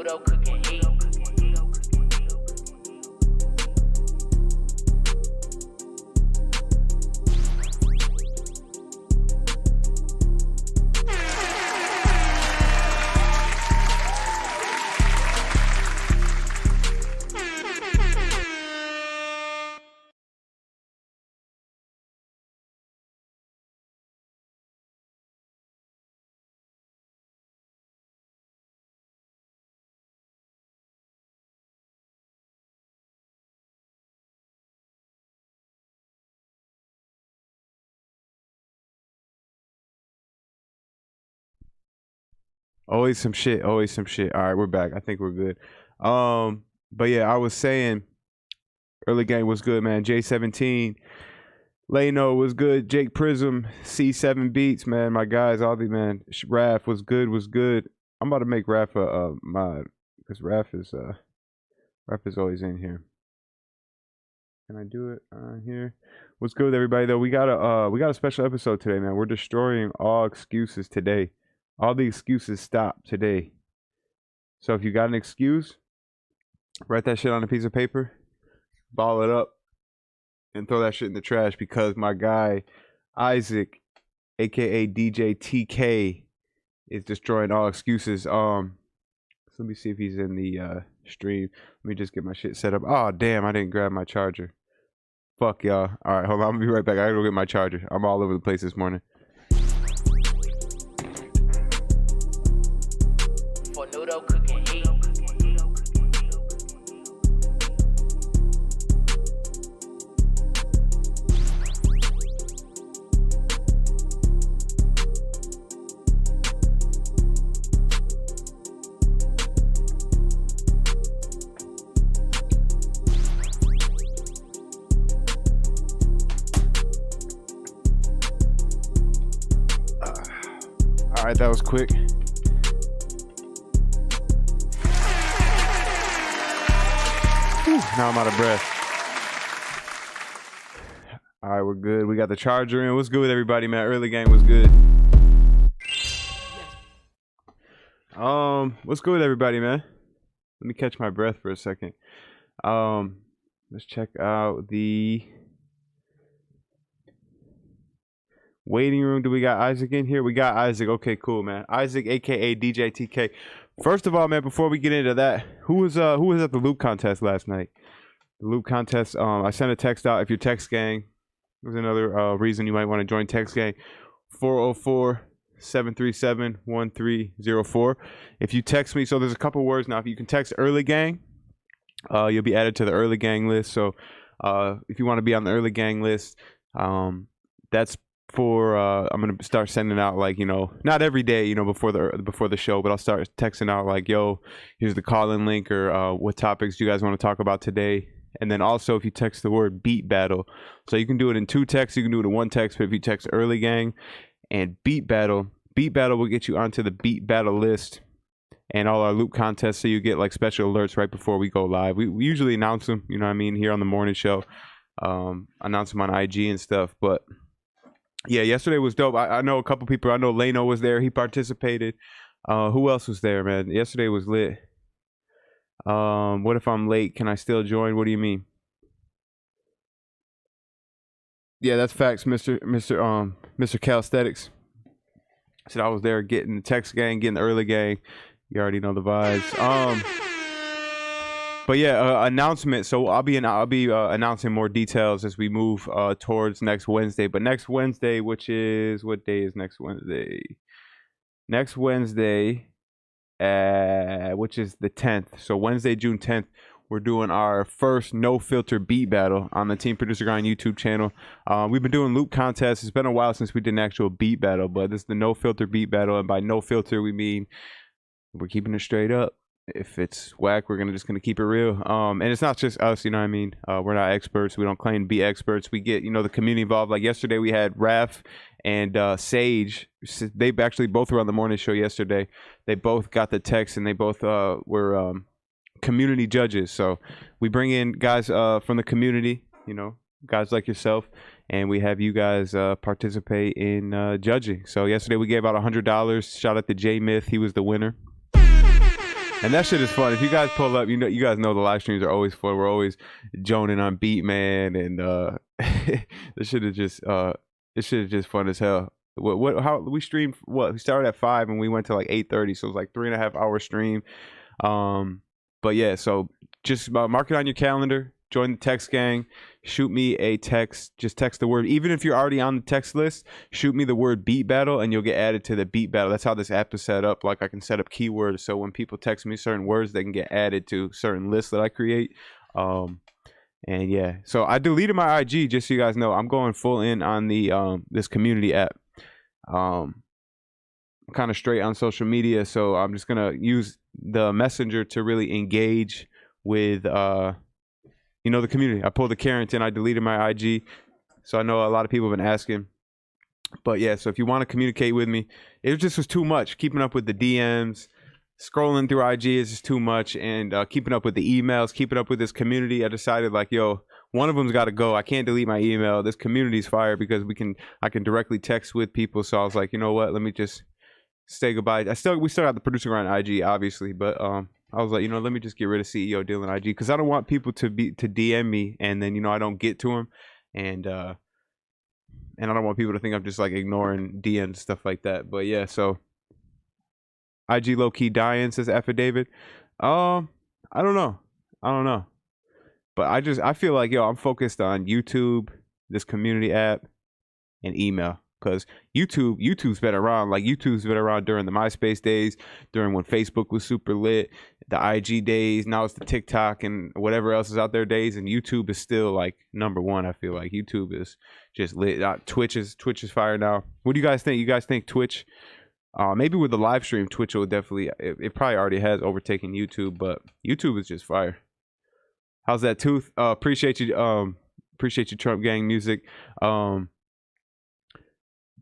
noodle cooking heat. Always some shit. Always some shit. All right, we're back. I think we're good. But yeah, I was saying early game was good, man. J17, Lano was good. Jake Prism, C7 Beats, man. My guys, all the man. Raph was good. Was good. I'm about to make Raph a mod because Raph is always in here. Can I do it here? What's good, everybody? Though we got a special episode today, man. We're destroying all excuses today. All the excuses stop today. So if you got an excuse, write that shit on a piece of paper, ball it up, and throw that shit in the trash because my guy Isaac, aka DJ TK, is destroying all excuses. So let me see if he's in the stream. Let me just get my shit set up. Oh damn, I didn't grab my charger. Fuck y'all. Alright, hold on, I'm gonna be right back. I gotta go get my charger. I'm all over the place this morning. For noodle cooking heat. All right, that was quick. Whew, now I'm out of breath. All right, we're good. We got the charger in. What's good with everybody, man? Early game was good. What's good with everybody, man? Let me catch my breath for a second. Let's check out the waiting room. Do we got Isaac in here? We got Isaac. Okay, cool, man. Isaac, aka DJ TK. First of all, man, before we get into that, who was at the loop contest last night? The loop contest. I sent a text out. If you're text gang, there's another reason you might want to join text gang. 404-737-1304. If you text me, so there's a couple words now. If you can text early gang, you'll be added to the early gang list. So if you want to be on the early gang list, that's for I'm gonna start sending out, like, you know, not every day, you know, before the show, but I'll start texting out like, yo, here's the call-in link, or what topics do you guys want to talk about today. And then also, if you text the word beat battle, so you can do it in 2 texts, you can do it in 1 text, but if you text early gang and beat battle will get you onto the beat battle list and all our loop contests, so you get like special alerts right before we go live. We usually announce them, you know what I mean, here on the morning show, announce them on IG and stuff. But yeah, yesterday was dope. I know a couple people. I know Lano was there. He participated. Who else was there, man? Yesterday was lit. What if I'm late? Can I still join? What do you mean? Yeah, that's facts, Mr. Calisthenics. Said I was there getting the text gang, getting the early gang. You already know the vibes. But yeah, announcement. So I'll be announcing more details as we move towards next Wednesday. But next Wednesday, which is, what day is next Wednesday? Next Wednesday, which is the 10th. So Wednesday, June 10th, we're doing our first no filter beat battle on the Team ProducerGrind YouTube channel. We've been doing loop contests. It's been a while since we did an actual beat battle, but this is the no filter beat battle. And by no filter, we mean we're keeping it straight up. If it's whack, we're just gonna keep it real. And it's not just us, you know what I mean? We're not experts. We don't claim to be experts. We get, you know, the community involved. Like yesterday, we had Raph and Sage. They actually both were on the morning show yesterday. They both got the text, and they both were community judges. So we bring in guys from the community, you know, guys like yourself, and we have you guys participate in judging. So yesterday we gave out $100. Shout out to J Myth. He was the winner. And that shit is fun. If you guys pull up, you guys know the live streams are always fun. We're always joning on Beat Man, and this shit is just fun as hell. How we streamed? We started at 5 and we went to like 8:30, so it was like 3.5 hour stream. But yeah, so just mark it on your calendar. Join the text gang. Shoot me a text. Just text the word. Even if you're already on the text list, shoot me the word beat battle and you'll get added to the beat battle. That's how this app is set up. Like I can set up keywords. So when people text me certain words, they can get added to certain lists that I create. And yeah, so I deleted my IG just so you guys know. I'm going full in on the this community app. I'm kind of straight on social media. So I'm just going to use the messenger to really engage with the community. I pulled the Carrington. I deleted my IG. So I know a lot of people have been asking. But yeah, so if you want to communicate with me, it just was too much. Keeping up with the DMs, scrolling through IG is just too much. And keeping up with the emails, keeping up with this community, I decided like, yo, one of them's got to go. I can't delete my email. This community's fire because I can directly text with people. So I was like, you know what? Let me just say goodbye. We still got the ProducerGrind IG, obviously, but I was like, let me just get rid of CEODylan IG because I don't want people to DM me and then I don't get to them, and I don't want people to think I'm just like ignoring DMs and stuff like that. But yeah, so IG low key dying, says Affidavit. I don't know, but I feel like I'm focused on YouTube, this community app, and email. Because YouTube's been around. Like YouTube's been around during the MySpace days, during when Facebook was super lit, the IG days. Now it's the TikTok and whatever else is out there days. And YouTube is still like number one. I feel like YouTube is just lit. Twitch is fire now. What do you guys think? You guys think Twitch? Maybe with the live stream, Twitch will definitely. It probably already has overtaken YouTube, but YouTube is just fire. How's that tooth? Appreciate you. Appreciate you, Trump Gang Music.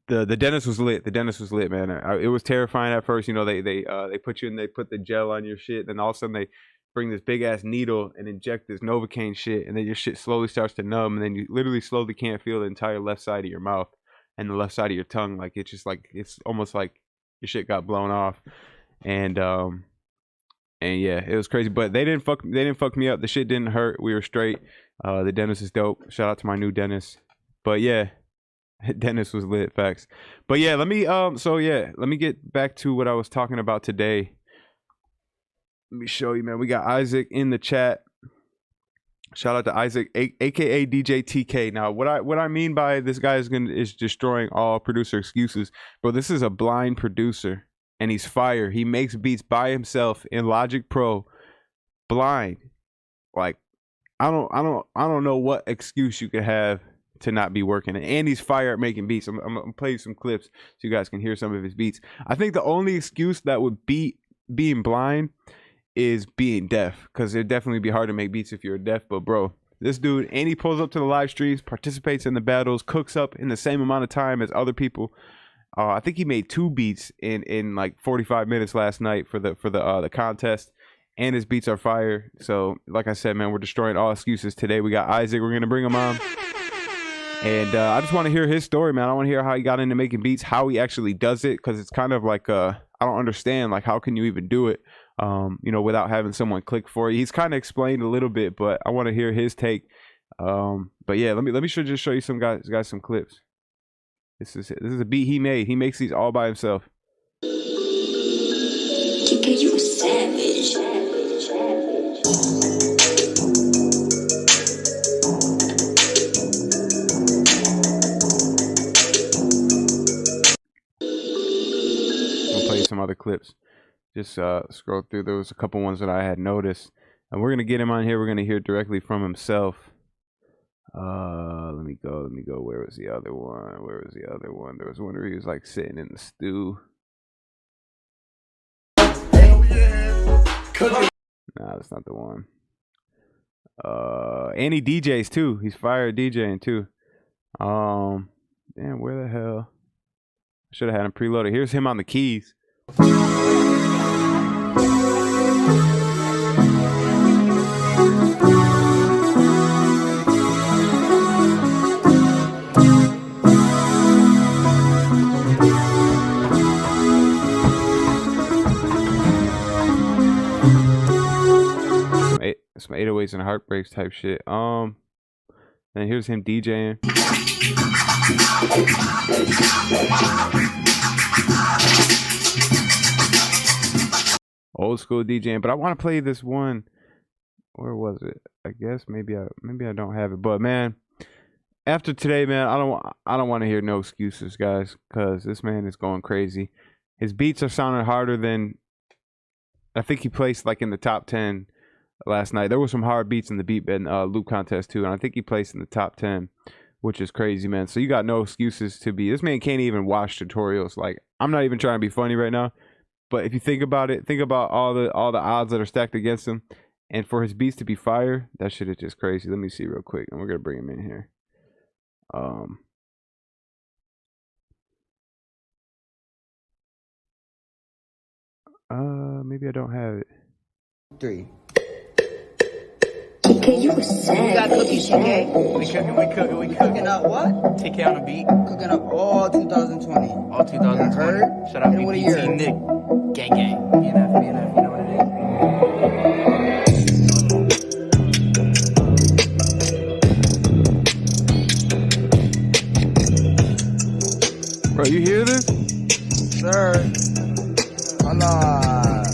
The dentist was lit. The dentist was lit, man. It was terrifying at first. They put you in. They put the gel on your shit. Then all of a sudden they bring this big ass needle and inject this Novocaine shit, and then your shit slowly starts to numb, and then you literally slowly can't feel the entire left side of your mouth and the left side of your tongue. Like it's almost like your shit got blown off, and yeah, it was crazy. But they didn't fuck me up. The shit didn't hurt. We were straight. The dentist is dope. Shout out to my new dentist. But yeah. Dennis was lit, facts. But yeah, let me get back to what I was talking about today. Let me show you, man. We got Isaac in the chat. Shout out to Isaac, aka DJ TK. Now, what I mean by this guy is destroying all producer excuses, bro. This is a blind producer, and he's fire. He makes beats by himself in Logic Pro, blind. Like, I don't know what excuse you could have to not be working, and he's fire at making beats. I'm gonna play you some clips so you guys can hear some of his beats. I think the only excuse that would beat being blind is being deaf, because it'd definitely be hard to make beats if you're deaf. But bro, this dude, and he pulls up to the live streams, participates in the battles, cooks up in the same amount of time as other people. I think he made 2 beats in like 45 minutes last night for the contest, and his beats are fire. So like I said, man, we're destroying all excuses today. We got Isaac. We're gonna bring him on. And I just want to hear his story, man. I want to hear how he got into making beats, how he actually does it, because it's kind of like I don't understand, like, how can you even do it, without having someone click for you. He's kind of explained a little bit, but I want to hear his take. But yeah, let me just show you some guys some clips. This is a beat he made. He makes these all by himself. TK, you a savage. Some other clips. Just scroll through. There was a couple ones that I had noticed, and we're gonna get him on here. We're gonna hear directly from himself. Let me go. Where was the other one? There was one where he was like sitting in the stew. Hell yeah. Nah, that's not the one. And he DJs too. He's fire DJing too. Damn, where the hell? I should have had him preloaded. Here's him on the keys. some 808s and heartbreaks type shit. And here's him DJing. Old school DJing, but I want to play this one. Where was it? I guess maybe I don't have it. But man, after today, man, I don't want to hear no excuses, guys, because this man is going crazy. His beats are sounding harder than I think he placed like in the top 10 last night. There were some hard beats in the beat and loop contest too, and I think he placed in the top 10, which is crazy, man. So you got no excuses to be. This man can't even watch tutorials. Like, I'm not even trying to be funny right now, but if you think about it, think about all the odds that are stacked against him, and for his beats to be fire, that shit is just crazy. Let me see real quick, and we're gonna bring him in here. Maybe I don't have it. 3. TK, you a savage. We got cookies, TK. We cooking up what? TK on the beat. Cooking up all 2020. All 2020. Heard? Shout out And what a year. BPT Nick. Gang gang. BNF, you know what it is. Bro, you hear this? Sir. Hola.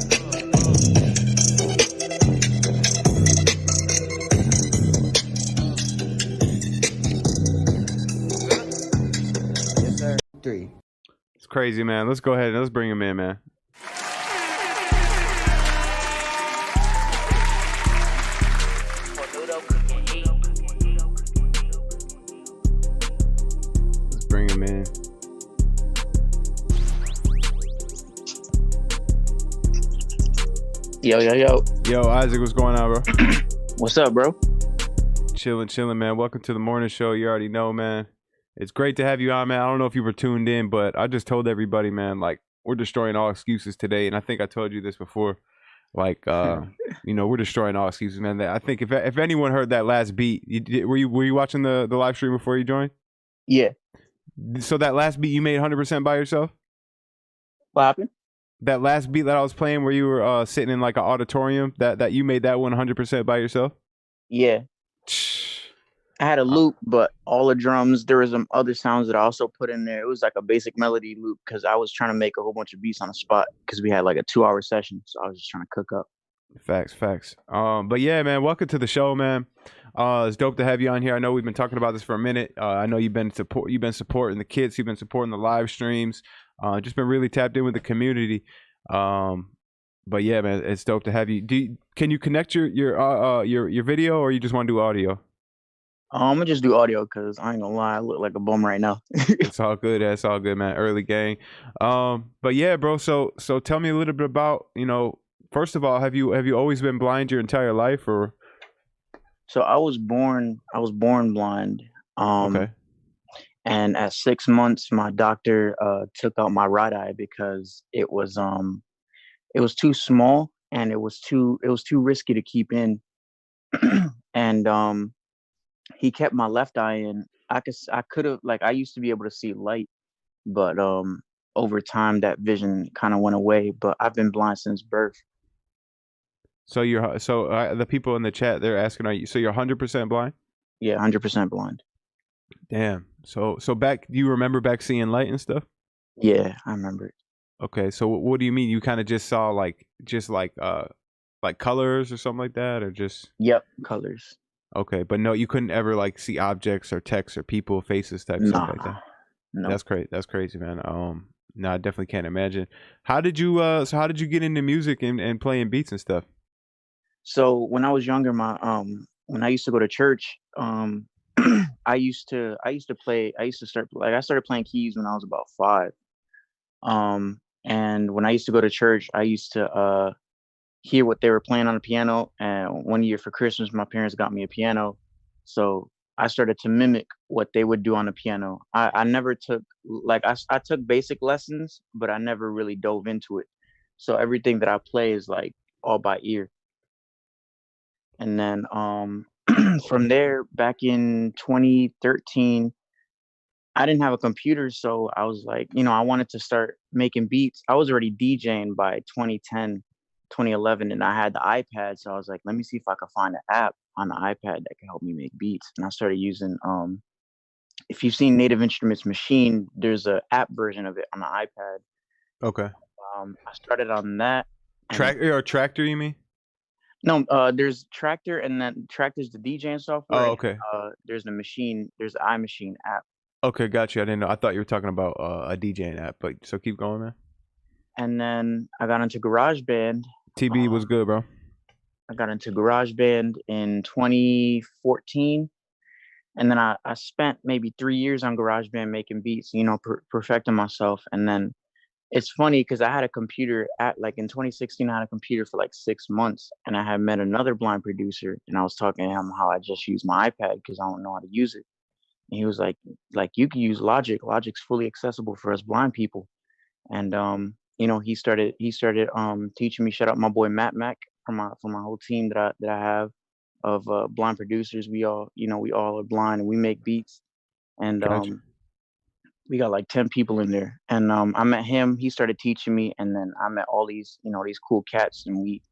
Yes, sir. 3. It's crazy, man. Let's go ahead and let's bring him in, man. For noodle cooking heat. Let's bring him in. Yo. Yo, Isaac, what's going on, bro? What's up, bro? Chilling, man. Welcome to the morning show. You already know, man. It's great to have you on, man. I don't know if you were tuned in, but I just told everybody, man, like, we're destroying all excuses today. And I think I told you this before. Like, we're destroying all excuses, man. I think if anyone heard that last beat, were you watching the live stream before you joined? Yeah. So that last beat you made 100% by yourself? What happened? That last beat that I was playing where you were sitting in like an auditorium, that you made that 100% by yourself? Yeah. I had a loop, but all the drums, there was some other sounds that I also put in there. It was like a basic melody loop because I was trying to make a whole bunch of beats on the spot because we had like a 2-hour session. So I was just trying to cook up. Facts. But yeah, man, welcome to the show, man. It's dope to have you on here. I know we've been talking about this for a minute. I know you've been supporting the kids, you've been supporting the live streams. Just been really tapped in with the community. But yeah, man, it's dope to have you. Can you connect your video, or you just want to do audio? I'm gonna just do audio because I ain't gonna lie, I look like a bum right now. It's all good. That's all good, man. Early gang. But yeah, bro. So tell me a little bit about, first of all, have you always been blind your entire life, or? So I was born blind. Okay. And at 6 months, my doctor took out my right eye because it was too small and it was too risky to keep in. And he kept my left eye in. I could have, like, I used to be able to see light, but over time that vision kind of went away. But I've been blind since birth. So the people in the chat, they're asking, you're 100% blind? Yeah, 100% blind. Damn. So back, do you remember back seeing light and stuff? Yeah, I remember it. Okay, so what do you mean? You kind of just saw like colors or something like that, or just? Yep, colors. Okay, but no, you couldn't ever like see objects or text or people, faces, type stuff like that. No. That's crazy, man. No, I definitely can't imagine. How did you get into music and playing beats and stuff? So when I was younger, when I used to go to church, I started playing keys when I was about 5. And when I used to go to church, I used to hear what they were playing on the piano. And one year for Christmas, my parents got me a piano. So I started to mimic what they would do on the piano. I never took, I took basic lessons, but I never really dove into it. So everything that I play is like all by ear. And then from there, back in 2013, I didn't have a computer, so I was like, I wanted to start making beats. I was already DJing by 2010, 2011, and I had the iPad, so I was like, let me see if I could find an app on the iPad that can help me make beats. And I started using if you've seen Native Instruments Machine, there's a app version of it on the iPad. Okay. I started on that. Tractor, you mean? No, there's Tractor, and then Tractor's the DJing software. Oh, and, okay. there's the iMachine app. Okay, got you. I didn't know. I thought you were talking about a DJing app, but so keep going, man. And then I got into GarageBand. TB was good, bro. I got into GarageBand in 2014. And then I spent maybe 3 years on GarageBand making beats, perfecting myself. And then it's funny because I had a computer in 2016, I had a computer for like 6 months, and I had met another blind producer, and I was talking to him how I just use my iPad because I don't know how to use it. And he was like you can use Logic. Logic's fully accessible for us blind people. And he started teaching me. Shout out my boy Matt Mac from my whole team that I have of blind producers. We all are blind and we make beats. And Gotcha. we got like 10 people in there. And I met him, he started teaching me, and then I met all these cool cats, and we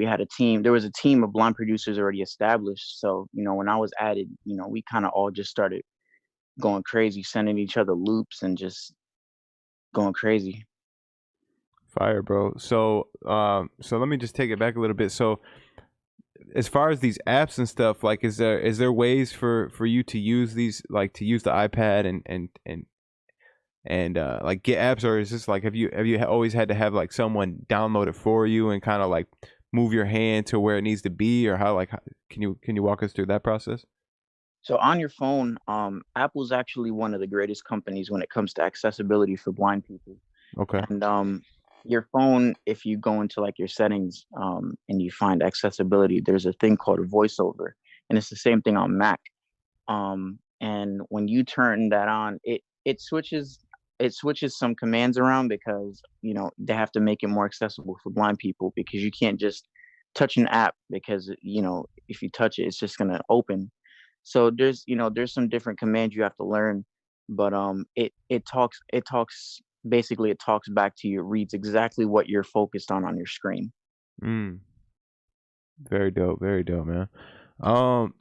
had a team. There was a team of blind producers already established. So, when I was added, we kind of all just started going crazy, sending each other loops and just going crazy. Fire, bro. So let me just take it back a little bit. So as far as these apps and stuff, like, is there ways for you to use these, like to use the iPad and like get apps, or is this like, have you always had to have like someone download it for you and kind of like move your hand to where it needs to be, or how can you walk us through that process? So on your phone, Apple's actually one of the greatest companies when it comes to accessibility for blind people. Okay. And your phone, if you go into like your settings and you find accessibility, there's a thing called a voiceover, and it's the same thing on Mac. And when you turn that on, it switches some commands around because they have to make it more accessible for blind people, because you can't just touch an app, because if you touch it, it's just going to open. So there's some different commands you have to learn, but it talks basically, it talks back to you. It reads exactly what you're focused on your screen. Very dope, man.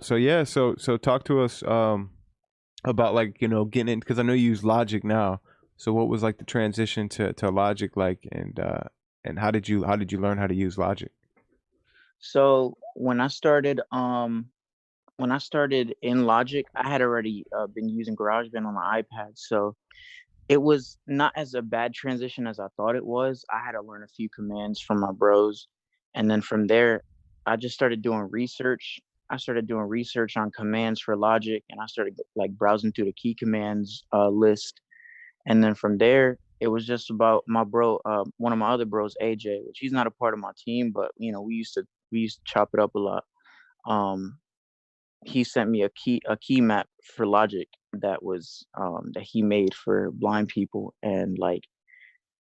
So yeah, so talk to us about like getting in, because I know you use Logic now. So what was like the transition to Logic like, and how did you learn how to use Logic? So when I started in Logic, I had already been using GarageBand on my iPad, so it was not as a bad transition as I thought it was. I had to learn a few commands from my bros, and then from there, I just started doing research. I started doing research on commands for Logic, and I started like browsing through the key commands list. And then from there, it was just about my bro, one of my other bros, AJ, which he's not a part of my team, but we used to chop it up a lot. He sent me a key map for Logic that was that he made for blind people, and like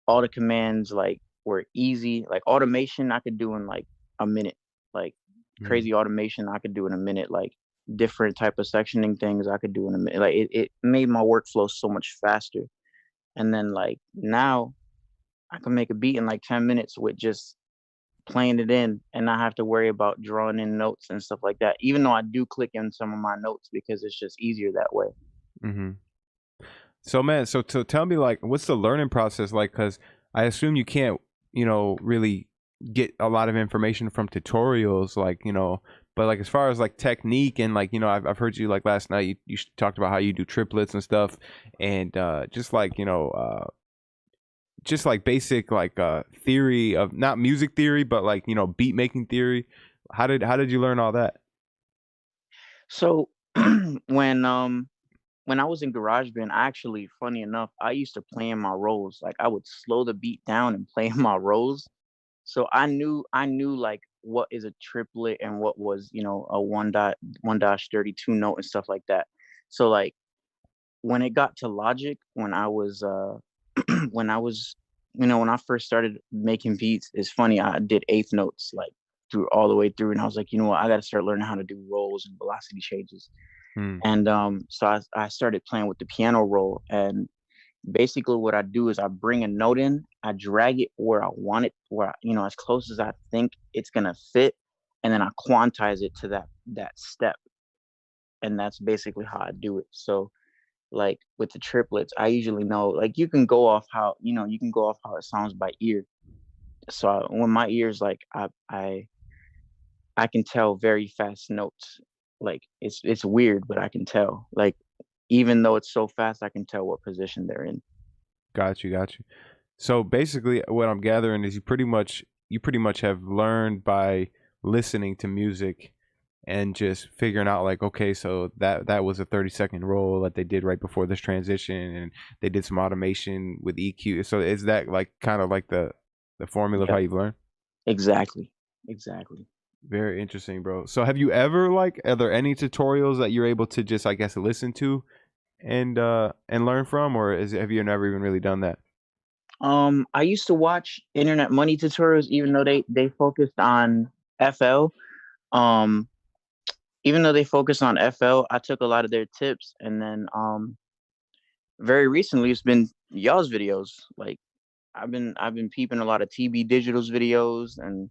all the commands like were easy. Like automation I could do in like a minute, like crazy automation I could do in a minute, like different type of sectioning things I could do in a minute. Like it made my workflow so much faster. And then like now I can make a beat in like 10 minutes with just playing it in, and not have to worry about drawing in notes and stuff like that, even though I do click in some of my notes because it's just easier that way. So man, so tell me, like, what's the learning process like? Because I assume you can't really get a lot of information from tutorials, like but like as far as like technique and like I've heard you like last night you talked about how you do triplets and stuff, and just like just like basic like theory of, not music theory, but like beat making theory. How did you learn all that? So when I was in GarageBand, actually, funny enough, I used to play in my rolls. Like I would slow the beat down and play in my rolls. So I knew like what is a triplet and what was a 1-32 note and stuff like that. So like when it got to Logic, when I was when I first started making beats, it's funny, I did eighth notes like through all the way through, and I was like, what, I got to start learning how to do rolls and velocity changes. And so I started playing with the piano roll, and basically what I do is I bring a note in, I drag it where I want it, as close as I think it's gonna fit, and then I quantize it to that step. And that's basically how I do it. So like with the triplets, I usually know, like, you can go off how it sounds by ear. So when my ears, like, I can tell very fast notes. Like it's weird, but I can tell. Like even though it's so fast, I can tell what position they're in. Got you. So basically, what I'm gathering is you pretty much have learned by listening to music and just figuring out, like, okay, so that was a 30-second roll that they did right before this transition, and they did some automation with EQ. So is that like kind of like the formula of how you've learned? Exactly. Very interesting, bro. So have you ever, like, are there any tutorials that you're able to just, I guess, listen to and learn from, or have you never even really done that? I used to watch internet money tutorials, even though they focused on FL. Even though they focused on FL, I took a lot of their tips, and then very recently it's been y'all's videos. Like I've been peeping a lot of TB Digital's videos and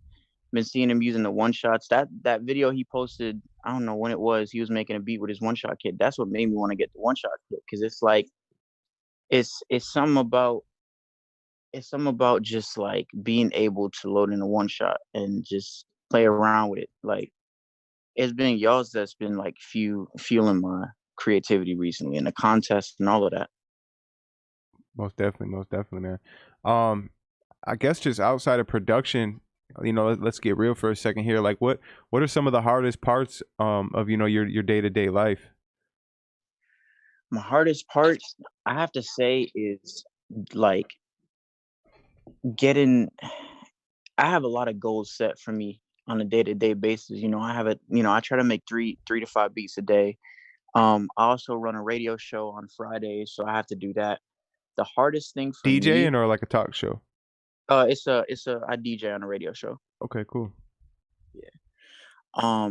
been seeing him using the one shots. That video he posted, I don't know when it was, he was making a beat with his one shot kit. That's what made me want to get the one shot kit, because it's like it's something about just like being able to load in a one shot and just play around with it. Like it's been y'all's that's been like fueling my creativity recently, and the contest and all of that. Most definitely, man. I guess just outside of production, let's get real for a second here. Like, what are some of the hardest parts of your day-to-day life? My hardest part, I have to say, is like I have a lot of goals set for me on a day-to-day basis. I try to make three to five beats a day. I also run a radio show on Fridays, so I have to do that. The hardest thing for DJing me, or like a talk show? I DJ on a radio show. Okay, cool. Yeah. I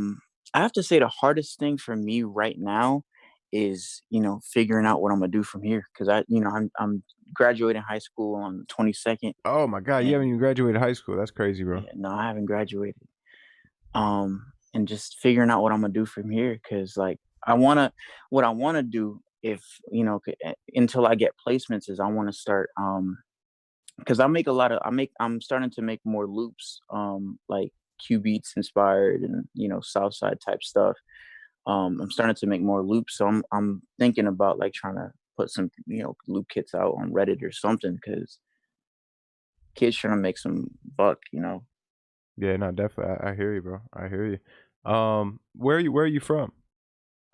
have to say the hardest thing for me right now is, figuring out what I'm gonna do from here, because I'm graduating high school on the 22nd. Oh my God, you haven't even graduated high school. That's crazy, bro. Yeah, no, I haven't graduated. And just figuring out what I'm gonna do from here, because like what I wanna do, if until I get placements, is I want to start because I'm starting to make more loops, like Q beats inspired, and Southside type stuff. I'm starting to make more loops, so I'm thinking about like trying to put some loop kits out on Reddit or something, because kids trying to make some buck. Yeah, no, definitely. I hear you, bro. I hear you. Where are you from?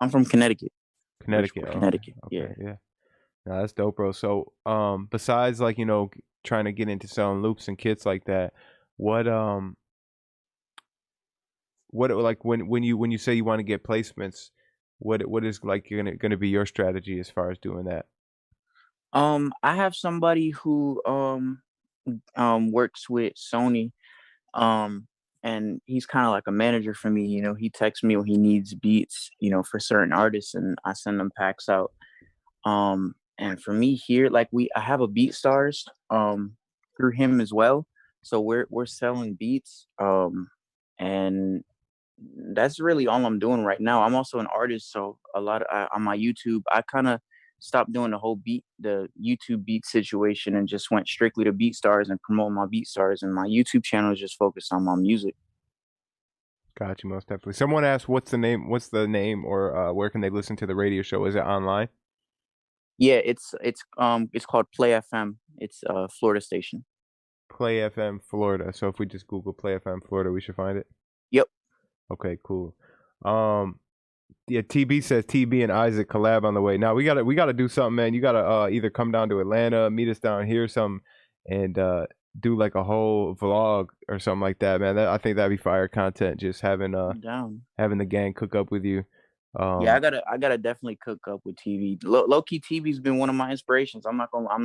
I'm from Connecticut. Connecticut. Connecticut. Okay, yeah. No, that's dope, bro. So, besides like trying to get into selling loops and kits like that, what like when you say you want to get placements, what is like gonna be your strategy as far as doing that? I have somebody who works with Sony, and he's kind of like a manager for me. He texts me when he needs beats, for certain artists, and I send them packs out. And for me here, like I have a BeatStars through him as well, so we're selling beats, and that's really all I'm doing right now. I'm also an artist, so a lot on my YouTube, I kind of stopped doing the YouTube beat situation, and just went strictly to BeatStars and promote my BeatStars, and my YouTube channel is just focused on my music. Got you, most definitely. Someone asked, what's the name, or where can they listen to the radio show? Is it online? Yeah, it's called Play FM. It's a Florida station. Play FM Florida. So if we just Google Play FM Florida, we should find it. Yep. Okay, cool. Yeah, TB says TB and Isaac collab on the way. Now we gotta do something, man. You gotta either come down to Atlanta, meet us down here, and do like a whole vlog or something like that, man. I think that'd be fire content. Just having the gang cook up with you. Yeah, I gotta definitely cook up with TV. Low key, TV's been one of my inspirations. I'm not gonna lie. I'm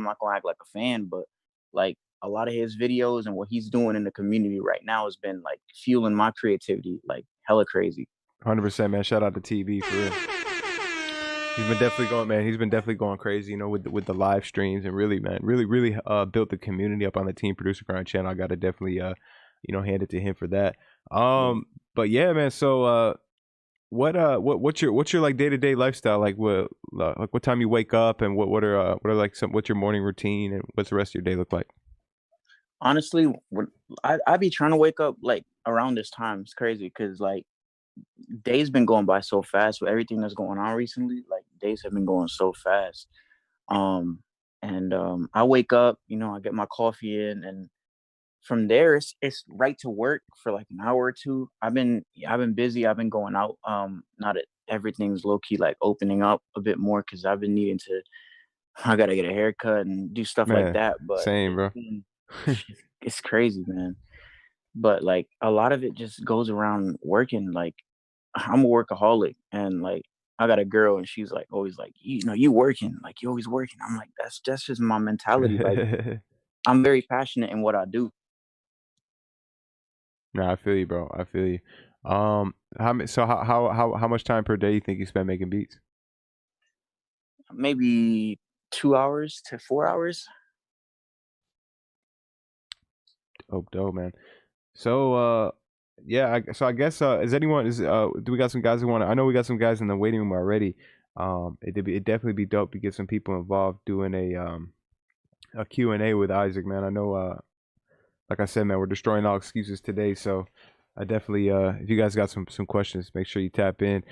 not gonna act like a fan, but like a lot of his videos and what he's doing in the community right now has been like fueling my creativity, like hella crazy. 100%, man. Shout out to TV for real. He's been definitely going, man. He's been definitely going crazy, you know, with the live streams and really, man, really built the community up on the Team Producer Grind channel. I gotta definitely you know, hand it to him for that. But yeah, man. So what's your like day to day lifestyle like? What time you wake up and what are like what's your morning routine and what's the rest of your day look like? Honestly, I be trying to wake up like around this time. It's crazy because like days been going by so fast with everything that's going on recently. Like days have been going so fast. And I wake up, you know, I get my coffee in, and from there it's right to work for like an hour or two. I've been busy. I've been going out. Now that everything's low key like opening up a bit more, because I've been needing to. I gotta get a haircut and do stuff like Man, that. But same, bro. it's crazy, man. But like a lot of it just goes around working. Like I'm a workaholic, and like I got a girl, and she's like always like, you know, you working, like you always working. I'm like, that's just my mentality. Like I'm very passionate in what I do. No, I feel you, bro. I feel you. How much time per day you think you spend making beats? Maybe 2 hours to 4 hours. Dope, man. So yeah, so I guess is anyone is do we got some guys who want to, I know we got some guys in the waiting room already. It'd definitely be dope to get some people involved doing a Q&A with Isaac, man. I know like I said, man, we're destroying all excuses today, so I definitely if you guys got some questions, make sure you tap in.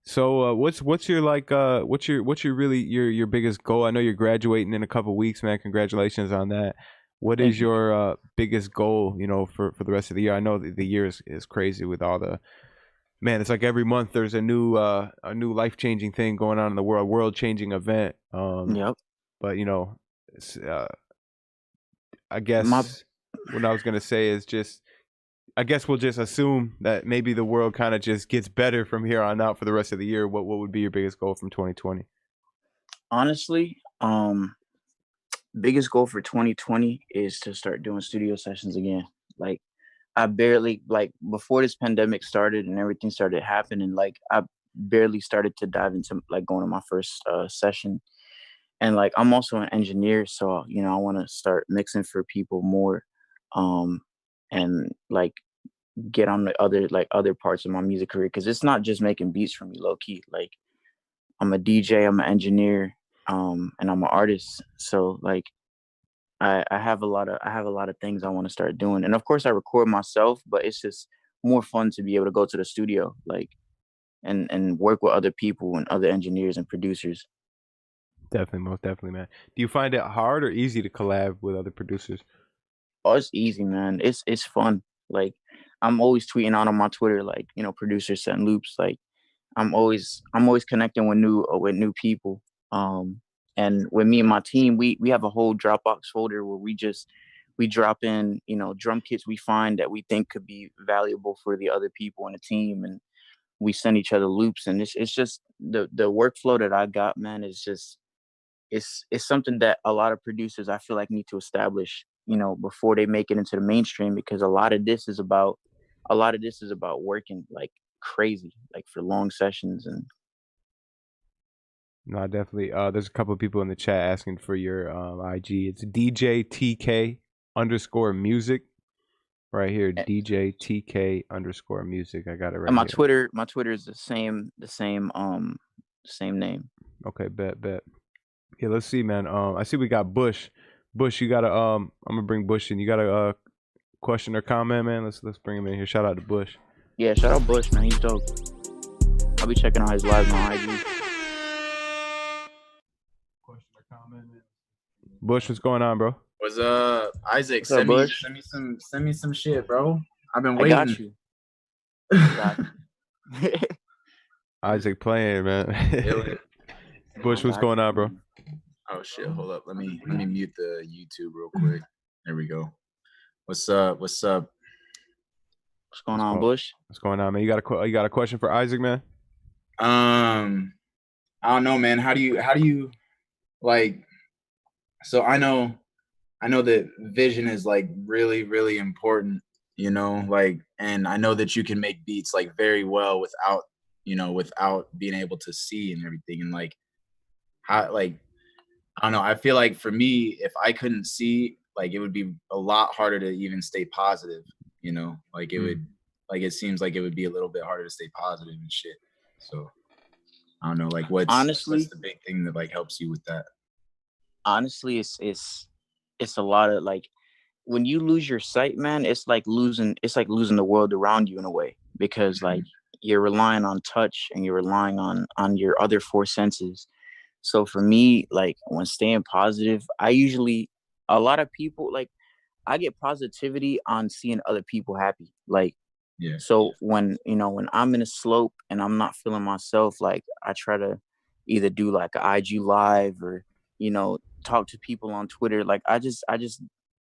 So what's your like what's your really your biggest goal? I know you're graduating in a couple weeks, man. Congratulations on that. What Thank is you. your biggest goal, you know, for the rest of the year? I know the year is crazy with all the, man, it's like every month there's a new life-changing thing going on in the world-changing event. Yep. But you know, it's, I My guess what I was gonna say is just, I guess we'll just assume that maybe the world kind of just gets better from here on out for the rest of the year. What would be your biggest goal from 2020? honestly, biggest goal for 2020 is to start doing studio sessions again. Like I barely, like before this pandemic started and everything started happening, like I barely started to dive into like going to my first session. And like I'm also an engineer, so you know I want to start mixing for people more, um, and like get on the other parts of my music career, because it's not just making beats for me, low key. Like I'm a DJ, I'm an engineer, and I'm an artist. So like I have a lot of things I want to start doing. And of course I record myself, but it's just more fun to be able to go to the studio, like and work with other people and other engineers and producers. Definitely, most definitely, man. Do you find it hard or easy to collab with other producers? Oh, it's easy, man. It's fun. Like I'm always tweeting out on my Twitter, like, you know, producers send loops. Like I'm always connecting with new people. And with me and my team, we have a whole Dropbox folder where we drop in, you know, drum kits we find that we think could be valuable for the other people in the team, and we send each other loops. And it's just the workflow that I got, man, is just it's something that a lot of producers I feel like need to establish, you know, before they make it into the mainstream, because a lot of this is about working like crazy, like for long sessions. And No, definitely. There's a couple of people in the chat asking for your IG. It's DJTK underscore music right here. DJTK underscore music. I got it and right here. my Twitter is same name. Okay, bet. Yeah, let's see, man. I see we got Bush. Bush, you got a I'm gonna bring Bush in. You got a question or comment, man? Let's bring him in here. Shout out to Bush. Yeah, shout out Bush, man. He's dope. I'll be checking out his lives on IG. Question or comment, man? Bush, what's going on, bro? What's up, Isaac? What's up, Bush? Send me some shit, bro. I've been I waiting. got you. Got you. Isaac playing, man. Bush, what's going on, bro? Oh shit, hold up. Let me mute the YouTube real quick. There we go. What's up? What's going on, going- Bush? What's going on, man? You got a question for Isaac, man? I don't know, man. How do you like, so I know that vision is like really, really important, you know, like, and I know that you can make beats like very well without being able to see and everything. And like, how, like, I don't know. I feel like for me, if I couldn't see, like, it would be a lot harder to even stay positive, you know, like it would, like, it seems like it would be a little bit harder to stay positive and shit. So I don't know, like what's Honestly, the big thing that like helps you with that? honestly, it's a lot of like when you lose your sight, man, it's like losing the world around you in a way, because like you're relying on touch and you're relying on your other four senses. So for me, like when staying positive, a lot of people, like I get positivity on seeing other people happy. Like, Yeah. so when I'm in a slope and I'm not feeling myself, like I try to either do like an IG live or, talk to people on Twitter. Like I just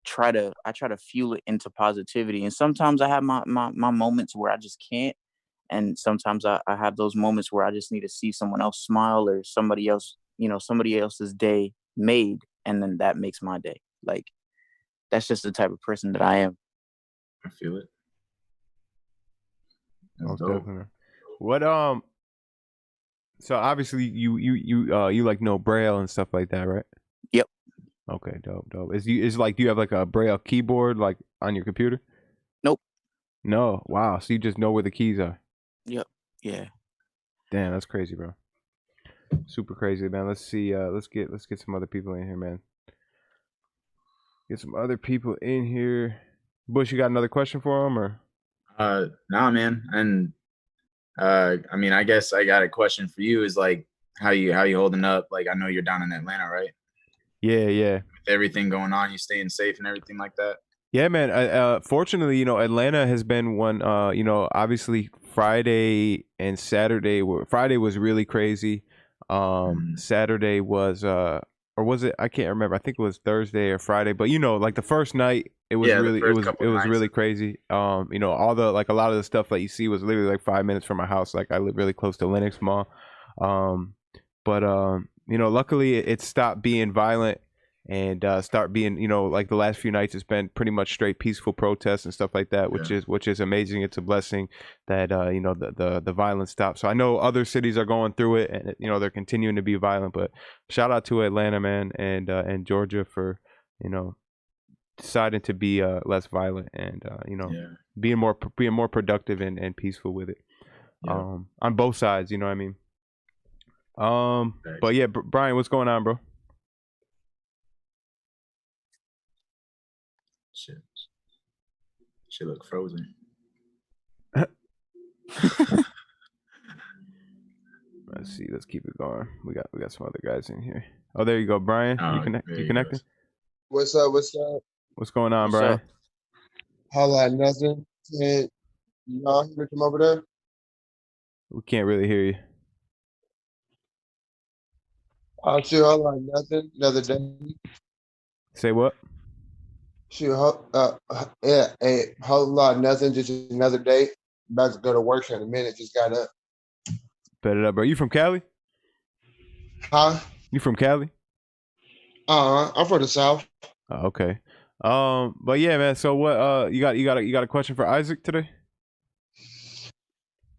try to fuel it into positivity. And sometimes I have my moments where I just can't. And sometimes I have those moments where I just need to see someone else smile or somebody else's day made. And then that makes my day. Like, that's just the type of person that I am. I feel it. That's Most dope. definitely. What so obviously you like know Braille and stuff like that, right? Yep. Okay, dope. Is like, do you have like a Braille keyboard like on your computer? Nope. No. Wow. So you just know where the keys are. Yep. Yeah. Damn, that's crazy, bro. Super crazy, man. Let's see. Let's get some other people in here, man. Get some other people in here. Bush, you got another question for him, or? Nah, man. And I mean, I guess I got a question for you. Is like, how you holding up? Like, I know you're down in Atlanta, right? Yeah. With everything going on, you staying safe and everything like that. Yeah, man. Fortunately, Atlanta has been one. Obviously Friday and Saturday Friday was really crazy. Saturday was or was it? I can't remember. I think it was Thursday or Friday. But like the first night, it was Yeah, the first it couple was nights. really crazy. All the like a lot of the stuff that you see was literally like 5 minutes from my house. Like I live really close to Lenox Mall. But luckily it stopped being violent and start being, like the last few nights it's been pretty much straight peaceful protests and stuff like that, which is amazing. It's a blessing that the violence stopped. So I know other cities are going through it, and they're continuing to be violent, but shout out to Atlanta, man, and Georgia for deciding to be less violent and being more productive and peaceful with it. On both sides, you know what I mean. But yeah, Brian, what's going on, bro? Shit look frozen. Let's see. Let's keep it going. We got some other guys in here. Oh, there you go, Brian. You connected? What's up? What's up? What's going on, What's Brian? up? Holla at nothing. Hey, y'all hear me from over there? We can't really hear you. Shoot, holla at nothing. Another day. Say what? Shoot, yeah, a whole lot of nothing. Just another day. About to go to work in a minute. Just got up. Bet it up, bro. You from Cali? Huh? You from Cali? I'm from the South. Oh, okay. But yeah, man. So what? You got a question for Isaac today?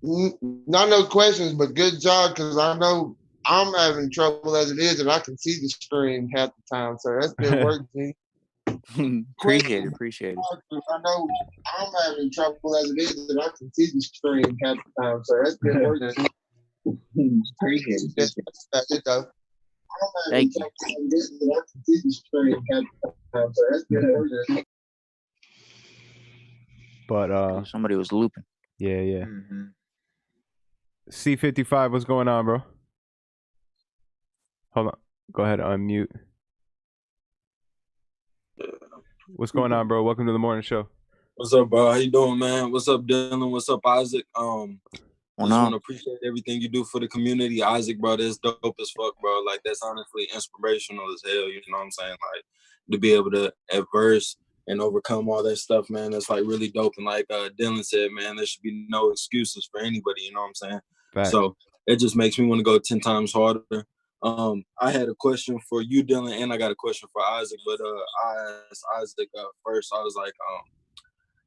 Not no questions, but good job, because I know I'm having trouble as it is, and I can see the screen half the time. So that's good work, G. Appreciate it. I know I'm having trouble as it is, and I can see the screen half the time. So that's good work, G. Appreciate it. That's it, though. Thank you. But Somebody was looping. yeah. Mm-hmm. C55, what's going on, bro? Hold on. Go ahead, unmute. What's going on, bro? Welcome to the morning show. What's up, bro? How you doing, man? What's up, Dylan? What's up, Isaac? I just want to appreciate everything you do for the community, Isaac, bro. That's dope as fuck, bro. Like, that's honestly inspirational as hell. You know what I'm saying? Like, to be able to adverse and overcome all that stuff, man, that's like really dope. And like Dylan said, man, there should be no excuses for anybody. You know what I'm saying? Fact. So it just makes me want to go 10 times harder. I had a question for you, Dylan, and I got a question for Isaac. But I asked Isaac first. I was like,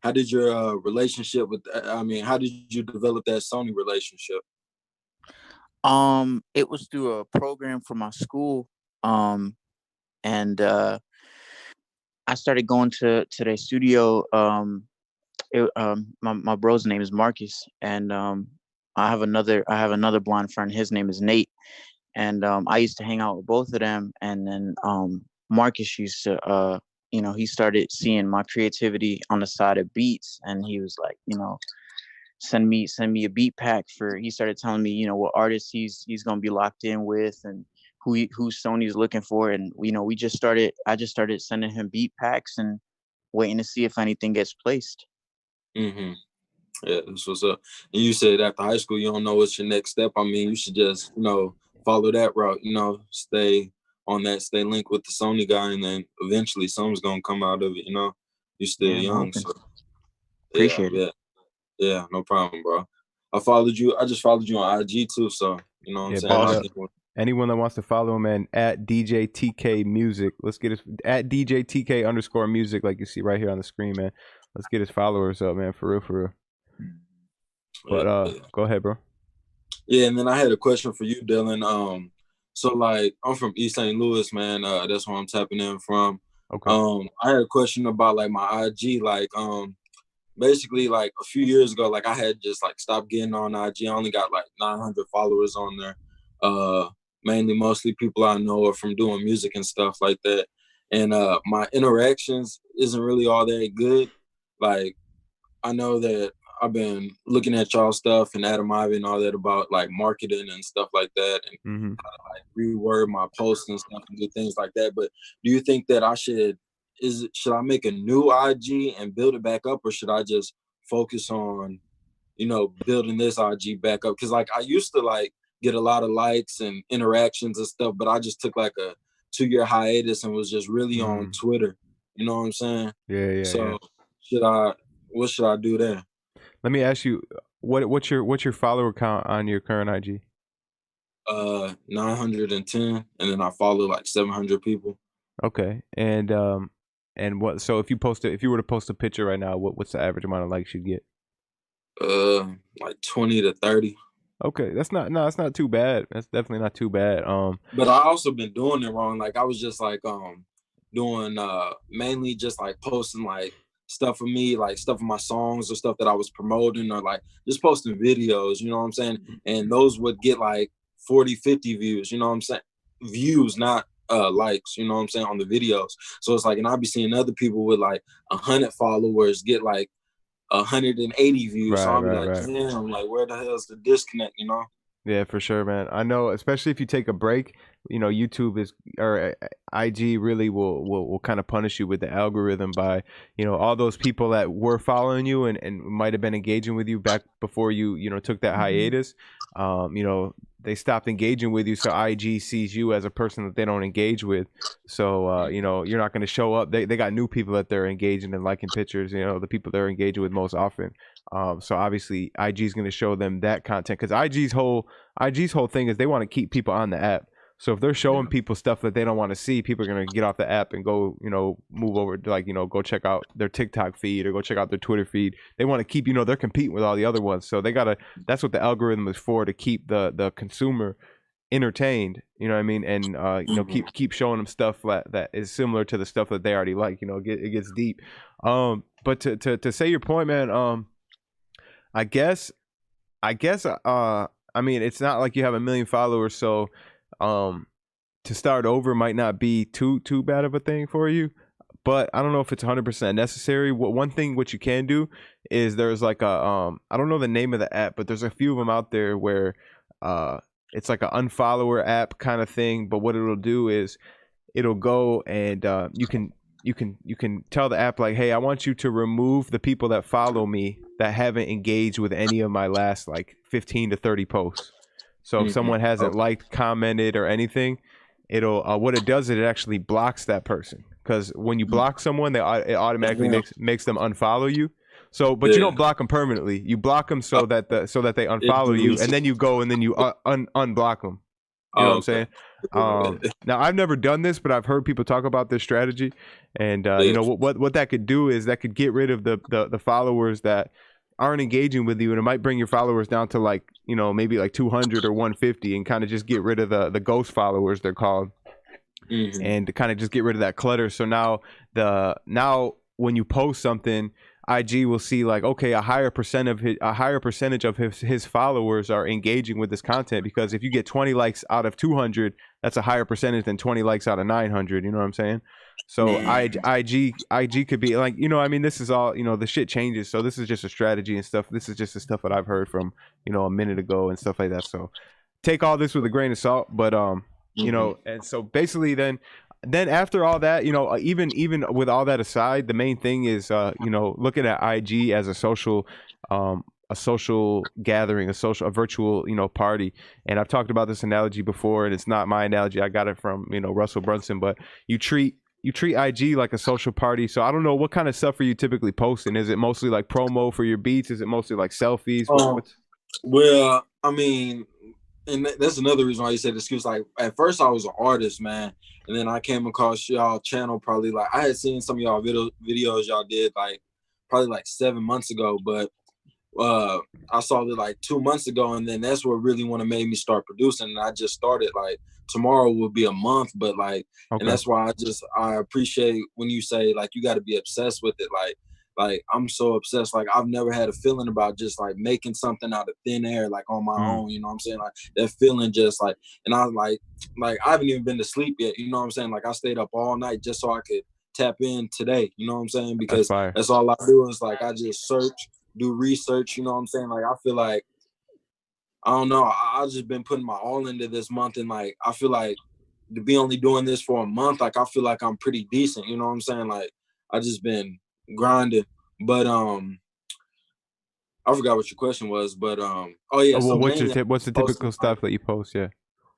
how did your relationship with, how did you develop that Sony relationship? It was through a program from my school. And I started going to their studio. My bro's name is Marcus, and I have another blonde friend. His name is Nate, and I used to hang out with both of them. And then Marcus used to, he started seeing my creativity on the side of beats, and he was like, send me a beat pack for. He started telling me, what artists he's gonna be locked in with, and who Sony's looking for, and I just started sending him beat packs and waiting to see if anything gets placed. Mm-hmm. Yeah, that's what's up. And you said after high school, you don't know what's your next step. I mean, you should just, follow that route, stay on that, stay linked with the Sony guy, and then eventually something's going to come out of it, You're still young, so. Appreciate it. Yeah, no problem, bro. I just followed you on IG too, so, you know what I'm saying? Anyone that wants to follow him, man, at DJ TK Music. Let's get his at DJ TK _music, like you see right here on the screen, man. Let's get his followers up, man, for real. But go ahead, bro. Yeah, and then I had a question for you, Dylan. So like I'm from East St. Louis, man. That's where I'm tapping in from. Okay. I had a question about like my IG, like basically like a few years ago, like I had just like stopped getting on IG. I only got like 900 followers on there. Mostly people I know are from doing music and stuff like that. And my interactions isn't really all that good. Like I know that I've been looking at y'all stuff and Adam Ivy and all that about like marketing and stuff like that, and how to like reword my posts and stuff and do things like that. But do you think that should I make a new IG and build it back up, or should I just focus on, building this IG back up? Because like I used to like get a lot of likes and interactions and stuff, but I just took like a 2-year hiatus and was just really on Twitter. You know what I'm saying? Yeah. So what should I do there? Let me ask you, what's your follower count on your current IG? 910, and then I follow like 700 people. Okay, and what? So if you were to post a picture right now, what's the average amount of likes you'd get? Like 20 to 30. Okay, that's not too bad. That's definitely not too bad. But I also been doing it wrong. Like I was just like doing mainly just like posting like stuff of me, like stuff of my songs or stuff that I was promoting, or like just posting videos, you know what I'm saying? And those would get like 40, 50 views, you know what I'm saying? Views, not likes, you know what I'm saying, on the videos. So it's like, and I'll be seeing other people with like 100 followers get like 180 views. Right, so I'll be right, like, right. damn, like where the hell is the disconnect, Yeah, for sure, man. I know, especially if you take a break, YouTube or IG really will kind of punish you with the algorithm by, all those people that were following you and might have been engaging with you back before you, took that hiatus. They stopped engaging with you. So IG sees you as a person that they don't engage with. So, you're not going to show up. They got new people that they're engaging and liking pictures, the people they're engaging with most often. So obviously IG is going to show them that content, because IG's whole thing is they want to keep people on the app. So if they're showing people stuff that they don't want to see, people are going to get off the app and go, move over to like, go check out their TikTok feed or go check out their Twitter feed. They want to keep, they're competing with all the other ones. So that's what the algorithm is for, to keep the consumer entertained, you know what I mean? And, keep showing them stuff that is similar to the stuff that they already like, it gets deep. But to say your point, man, I guess, I mean, it's not like you have 1 million followers, so to start over might not be too bad of a thing for you. But I don't know if it's 100% necessary. One thing what you can do is there's like a I don't know the name of the app, but there's a few of them out there where it's like an unfollower app kind of thing. But what it'll do is it'll go and you can tell the app like, hey, I want you to remove the people that follow me that haven't engaged with any of my last like 15 to 30 posts. So if someone hasn't liked, commented, or anything, it'll what it does is it actually blocks that person. Because when you block someone, it automatically makes them unfollow you. So, but you don't block them permanently. You block them so that they unfollow you, and then you go and then you unblock them. You know what I'm saying? Now I've never done this, but I've heard people talk about this strategy, and what that could do is that could get rid of the followers that aren't engaging with you, and it might bring your followers down to like, you know, maybe like 200 or 150, and kind of just get rid of the ghost followers, they're called. And to kind of just get rid of that clutter. So now when you post something, IG will see like, okay, a higher percentage of his followers are engaging with this content, because if you get 20 likes out of 200, that's a higher percentage than 20 likes out of 900. You know what I'm saying? So IG could be like, you know, I mean, this is all, you know, the shit changes. So this is just a strategy and stuff. This is just the stuff that I've heard from, you know, a minute ago and stuff like that. So take all this with a grain of salt, but you know, and so basically then after all that, you know, even with all that aside, the main thing is, you know, looking at IG as a social gathering, a virtual, you know, party. And I've talked about this analogy before, and it's not my analogy. I got it from, you know, Russell Brunson, but you treat IG like a social party. So I don't know, what kind of stuff are you typically posting? Is it mostly like promo for your beats? Is it mostly like selfies? Well, I mean, and that's another reason why you said excuse. Like, at first I was an artist, man, and then I came across y'all channel probably like I had seen some of y'all videos y'all did like probably like 7 months ago, but I saw it like 2 months ago, and then that's what really made me start producing. And I just started like tomorrow will be a month, but like, and that's why I appreciate when you say like you got to be obsessed with it, like I'm so obsessed. Like I've never had a feeling about just like making something out of thin air, like on my own, you know what I'm saying? Like that feeling just like, and I like I haven't even been to sleep yet, you know what I'm saying? Like I stayed up all night just so I could tap in today, you know what I'm saying? Because that's all I do is like, I just search, do research, you know what I'm saying? Like I feel like, I don't know, I've just been putting my all into this month, and like I feel like to be only doing this for a month, like I feel like I'm pretty decent, you know what I'm saying? Like I just been grinding. But I forgot what your question was, but oh yeah, well, what's the typical stuff that you post?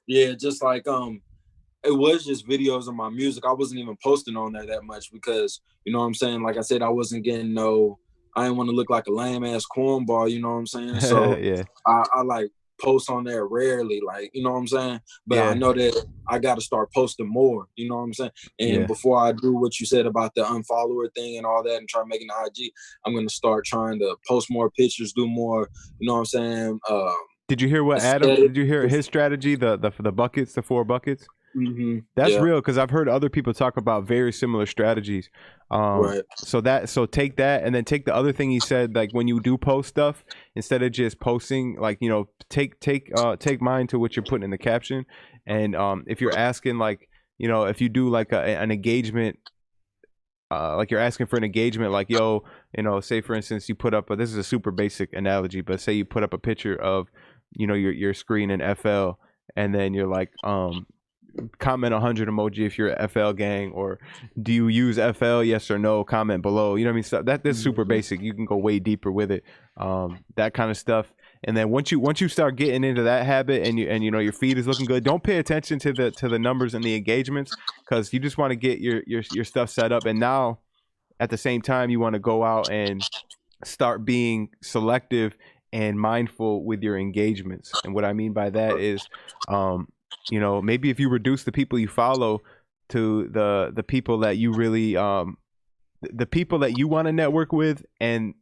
Yeah, just like it was just videos of my music. I wasn't even posting on there that much because, you know what I'm saying, like I said, I wasn't getting I didn't want to look like a lame ass cornball, you know what I'm saying? So yeah. I like post on there rarely, like, you know what I'm saying? But I know that I got to start posting more, you know what I'm saying? And before I do what you said about the unfollower thing and all that and try making the IG, I'm going to start trying to post more pictures, do more, you know what I'm saying? Did you hear what did you hear his strategy, the buckets, the 4 buckets? That's real, because I've heard other people talk about very similar strategies. So take that, and then take the other thing he said, like when you do post stuff, instead of just posting, like, you know, take mind to what you're putting in the caption. And if you're asking, like, you know, if you do like an engagement, like you're asking for an engagement, like, yo, you know, say for instance you put up this is a super basic analogy, but say you put up a picture of, you know, your screen in FL, and then you're like, comment 100 emoji if you're a FL gang, or do you use FL, yes or no, comment below, you know what I mean? So that's super basic. You can go way deeper with it, that kind of stuff. And then once you start getting into that habit, and you know your feed is looking good, don't pay attention to the numbers and the engagements, because you just want to get your stuff set up. And now at the same time, you want to go out and start being selective and mindful with your engagements. And what I mean by that is, you know, maybe if you reduce the people you follow to the people that you really the people that you want to network with, and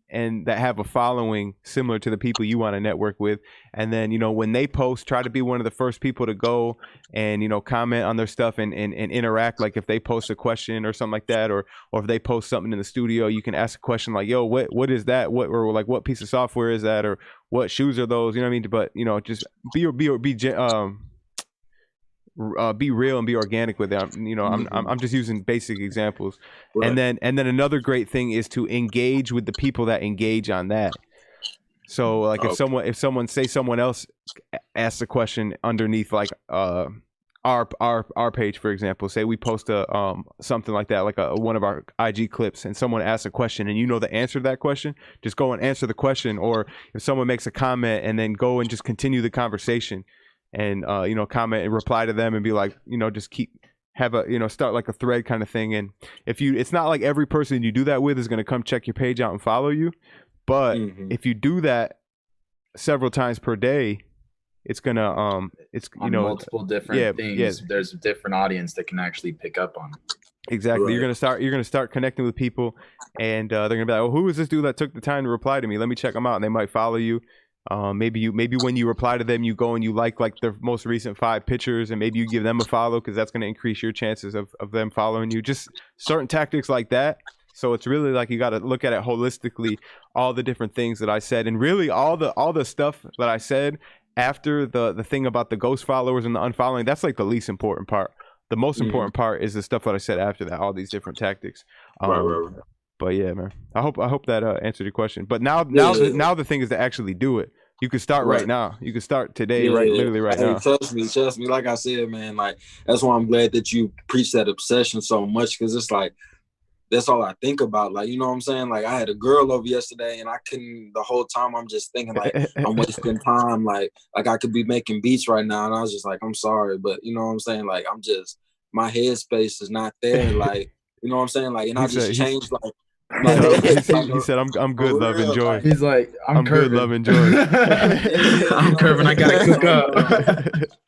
that have a following similar to the people you want to network with. And then, you know, when they post, try to be one of the first people to go and, you know, comment on their stuff and interact. Like if they post a question or something like that, or if they post something in the studio, you can ask a question like, yo, what is that? Or like, what piece of software is that? Or what shoes are those? You know what I mean? But, you know, just be real and be organic with it. You know, I'm just using basic examples. Right. And then another great thing is to engage with the people that engage on that. So like if someone else asks a question underneath, like our page, for example, say we post something like that, like one of our IG clips, and someone asks a question and you know the answer to that question, just go and answer the question. Or if someone makes a comment, and then go and just continue the conversation. And you know, comment and reply to them and be like, you know, just start like a thread kind of thing. And it's not like every person you do that with is going to come check your page out and follow you, but if you do that several times per day, it's gonna it's, you know, multiple different things. There's a different audience that can actually pick up on it. Exactly. Right. You're gonna start connecting with people, and they're gonna be like, "Oh, who is this dude that took the time to reply to me? Let me check them out." And they might follow you. Maybe when you reply to them, you go and you like their most recent 5 pictures, and maybe you give them a follow because that's gonna increase your chances of them following you. Just certain tactics like that. So it's really like you got to look at it holistically, all the different things that I said, and really all the stuff that I said after the thing about the ghost followers and the unfollowing. That's like the least important part. The most important part is the stuff that I said after that, all these different tactics. Right. But yeah, man, I hope that answered your question. But now the thing is to actually do it. You can start right now. You can start today, literally right now. Trust me. Like I said, man, like that's why I'm glad that you preach that obsession so much, because it's like that's all I think about. Like, you know what I'm saying? Like, I had a girl over yesterday, and I couldn't. The whole time, I'm just thinking like I'm wasting time. Like I could be making beats right now, and I was just like, I'm sorry, but you know what I'm saying? Like, I'm just my headspace is not there. Like, you know what I'm saying? Like, and I just changed like. He said, "I'm good, love, enjoy." Like, he's like, "I'm good, love, enjoy." I'm curving. I gotta cook up.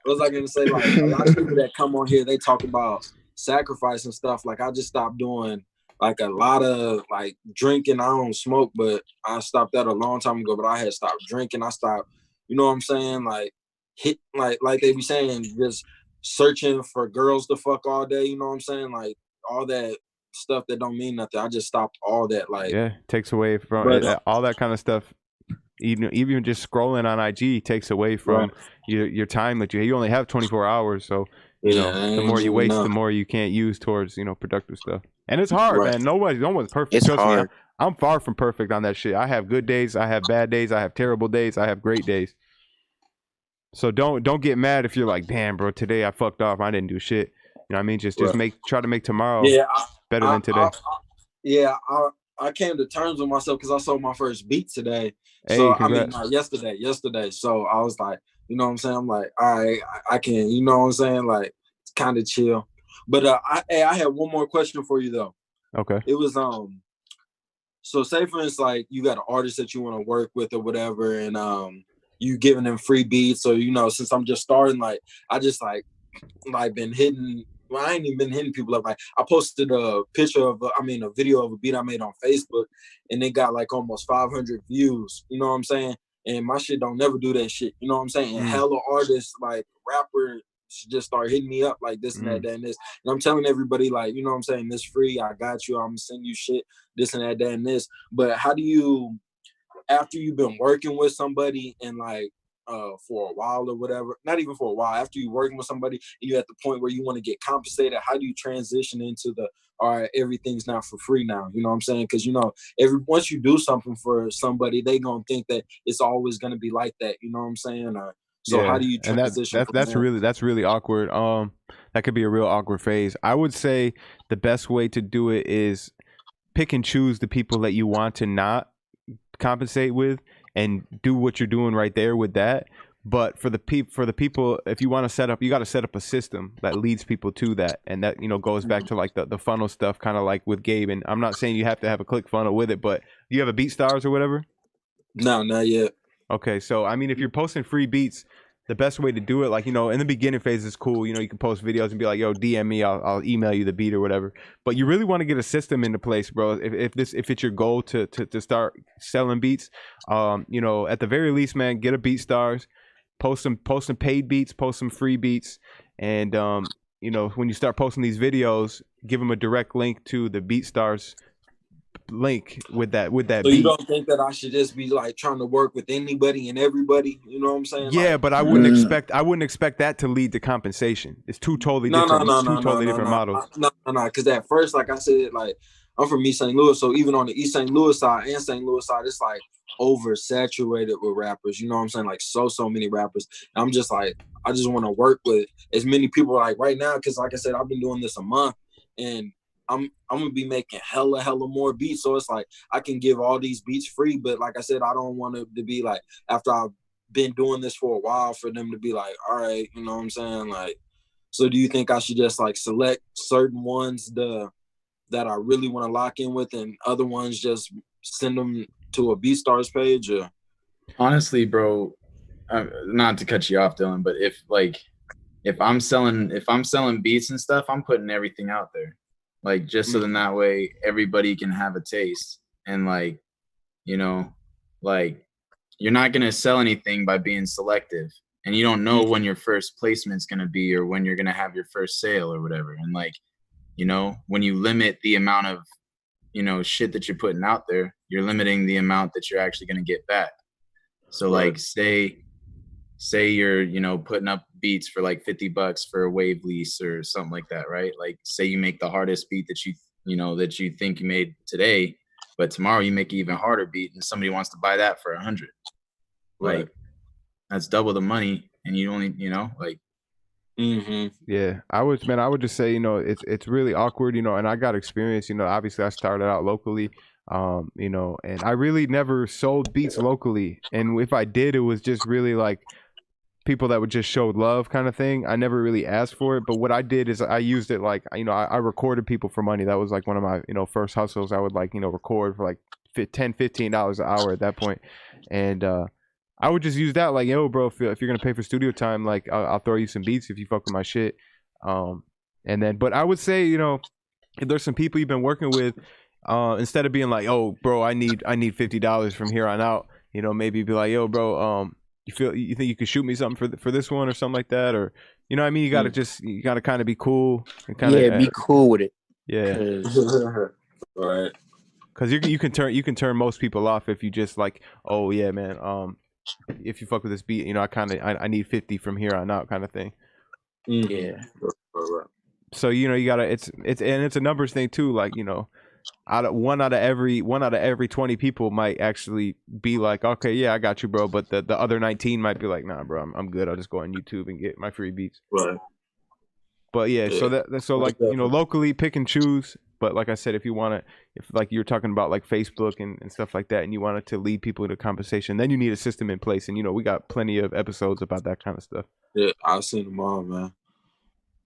What was I gonna say? Like a lot of people that come on here, they talk about sacrifice and stuff. Like I just stopped doing like a lot of like drinking. I don't smoke, but I stopped that a long time ago. But I had stopped drinking. I stopped. You know what I'm saying? Like like they be saying, just searching for girls to fuck all day. You know what I'm saying? Like all that stuff that don't mean nothing. I just stopped all that. Like takes away from all that kind of stuff. Even just scrolling on IG takes away from your time that you only have 24 hours. So you know, the more you waste, the more you can't use towards productive stuff. And it's hard, man. No one's perfect. It's Trust hard. me, I'm far from perfect on that shit. I have good days, I have bad days, I have terrible days, I have great days. So don't get mad if you're like, damn, bro, today I fucked off. I didn't do shit. You know what I mean? Just try to make tomorrow better than today. I came to terms with myself because I sold my first beat today. Hey, so congrats. I mean, yesterday. So I was like, you know what I'm saying? I'm like, all right, I can, you know what I'm saying? Like, it's kind of chill. But I had one more question for you though. Okay. It was so say for instance, like you got an artist that you want to work with or whatever, and you giving them free beats. So since I'm just starting, like I just like been hitting. Well, I ain't even been hitting people up. Like I posted a video of a beat I made on Facebook, and it got like almost 500 views. You know what I'm saying? And my shit don't never do that shit. You know what I'm saying? And hella artists, like rappers, just start hitting me up like this and that and this. And I'm telling everybody, like, you know what I'm saying? This free. I got you. I'm gonna send you shit. This and that and this. But how do you, after you've been working with somebody and like for a while or whatever, not even for a while, after you're working with somebody and you're at the point where you want to get compensated, how do you transition into the, all right, everything's not for free now? You know what I'm saying? Because once you do something for somebody, they gonna think that it's always gonna be like that. You know what I'm saying? So how do you transition? And that's really awkward. That could be a real awkward phase. I would say the best way to do it is pick and choose the people that you want to not compensate with, and do what you're doing right there with that. But for the people, if you want to set up, you got to set up a system that leads people to that, and that goes back to like the funnel stuff, kind of like with Gabe. And I'm not saying you have to have a click funnel with it, but do you have a BeatStars or whatever? No, not yet. Okay, so I mean, if you're posting free beats, the best way to do it, like, in the beginning phase is cool. You can post videos and be like, yo, DM me, I'll email you the beat or whatever. But you really want to get a system into place, bro. If it's your goal to start selling beats, at the very least, man, get a BeatStars, post some paid beats, post some free beats. And, when you start posting these videos, give them a direct link to the BeatStars link with that so beat. You don't think that I should just be like trying to work with anybody and everybody? You know what I'm saying? Yeah, but I wouldn't expect that to lead to compensation. It's two totally different models. No, because at first, like I said, like I'm from East St. Louis, so even on the East St. Louis side and St. Louis side, it's like oversaturated with rappers. You know what I'm saying? Like so many rappers. And I'm just like, I just want to work with as many people like right now, because like I said, I've been doing this a month, and I'm gonna be making hella more beats. So it's like I can give all these beats free, but like I said, I don't want it to be like after I've been doing this for a while for them to be like, all right, you know what I'm saying? Like, so do you think I should just like select certain ones that I really want to lock in with, and other ones just send them to a BeatStars page? Or honestly, bro, not to cut you off, Dylan, but if I'm selling beats and stuff, I'm putting everything out there. like just so then that way everybody can have a taste. And like, you know, like you're not gonna sell anything by being selective, and you don't know when your first placement's gonna be or when you're gonna have your first sale or whatever. And like, you know, when you limit the amount of, you know, shit that you're putting out there, you're limiting the amount that you're actually gonna get back. So like say you're, you know, putting up beats for like $50 for a wave lease or something like that, right? Like say you make the hardest beat that you know that you think you made today, but tomorrow you make an even harder beat and somebody wants to buy that for 100. Like that's double the money, and you only, you know, like. Yeah, I would just say, you know, it's really awkward, you know, and I got experience, you know, obviously I started out locally, you know, and I really never sold beats locally, and if I did, it was just really like people that would just show love kind of thing. I never really asked for it, but what I did is I used it like, you know, I recorded people for money. That was like one of my, you know, first hustles. I would like, you know, record for like $10-15 an hour at that point, and I would just use that like, yo, bro, if you're gonna pay for studio time, like I'll throw you some beats if you fuck with my shit. And then, but I would say, you know, if there's some people you've been working with, instead of being like, oh, bro, I need $50 from here on out, you know, maybe be like, yo, bro, you think you could shoot me something for this one or something like that, or you know what I mean? You gotta kind of be cool and kind of be cool with it. Yeah. Right. Because you can turn most people off if you just like, oh yeah, man, if you fuck with this beat, you know, I need 50 from here on out kind of thing. Yeah. So, you know, you gotta, it's a numbers thing too. Like, you know, one out of every 20 people might actually be like, okay, yeah, I got you, bro. But the other 19 might be like, nah, bro, I'm good. I'll just go on YouTube and get my free beats. Right. But yeah, so like, you know, locally pick and choose. But like I said, if you want to, if like you were talking about like Facebook and stuff like that, and you wanted to lead people to compensation, then you need a system in place. And, you know, we got plenty of episodes about that kind of stuff. Yeah, I've seen them all, man.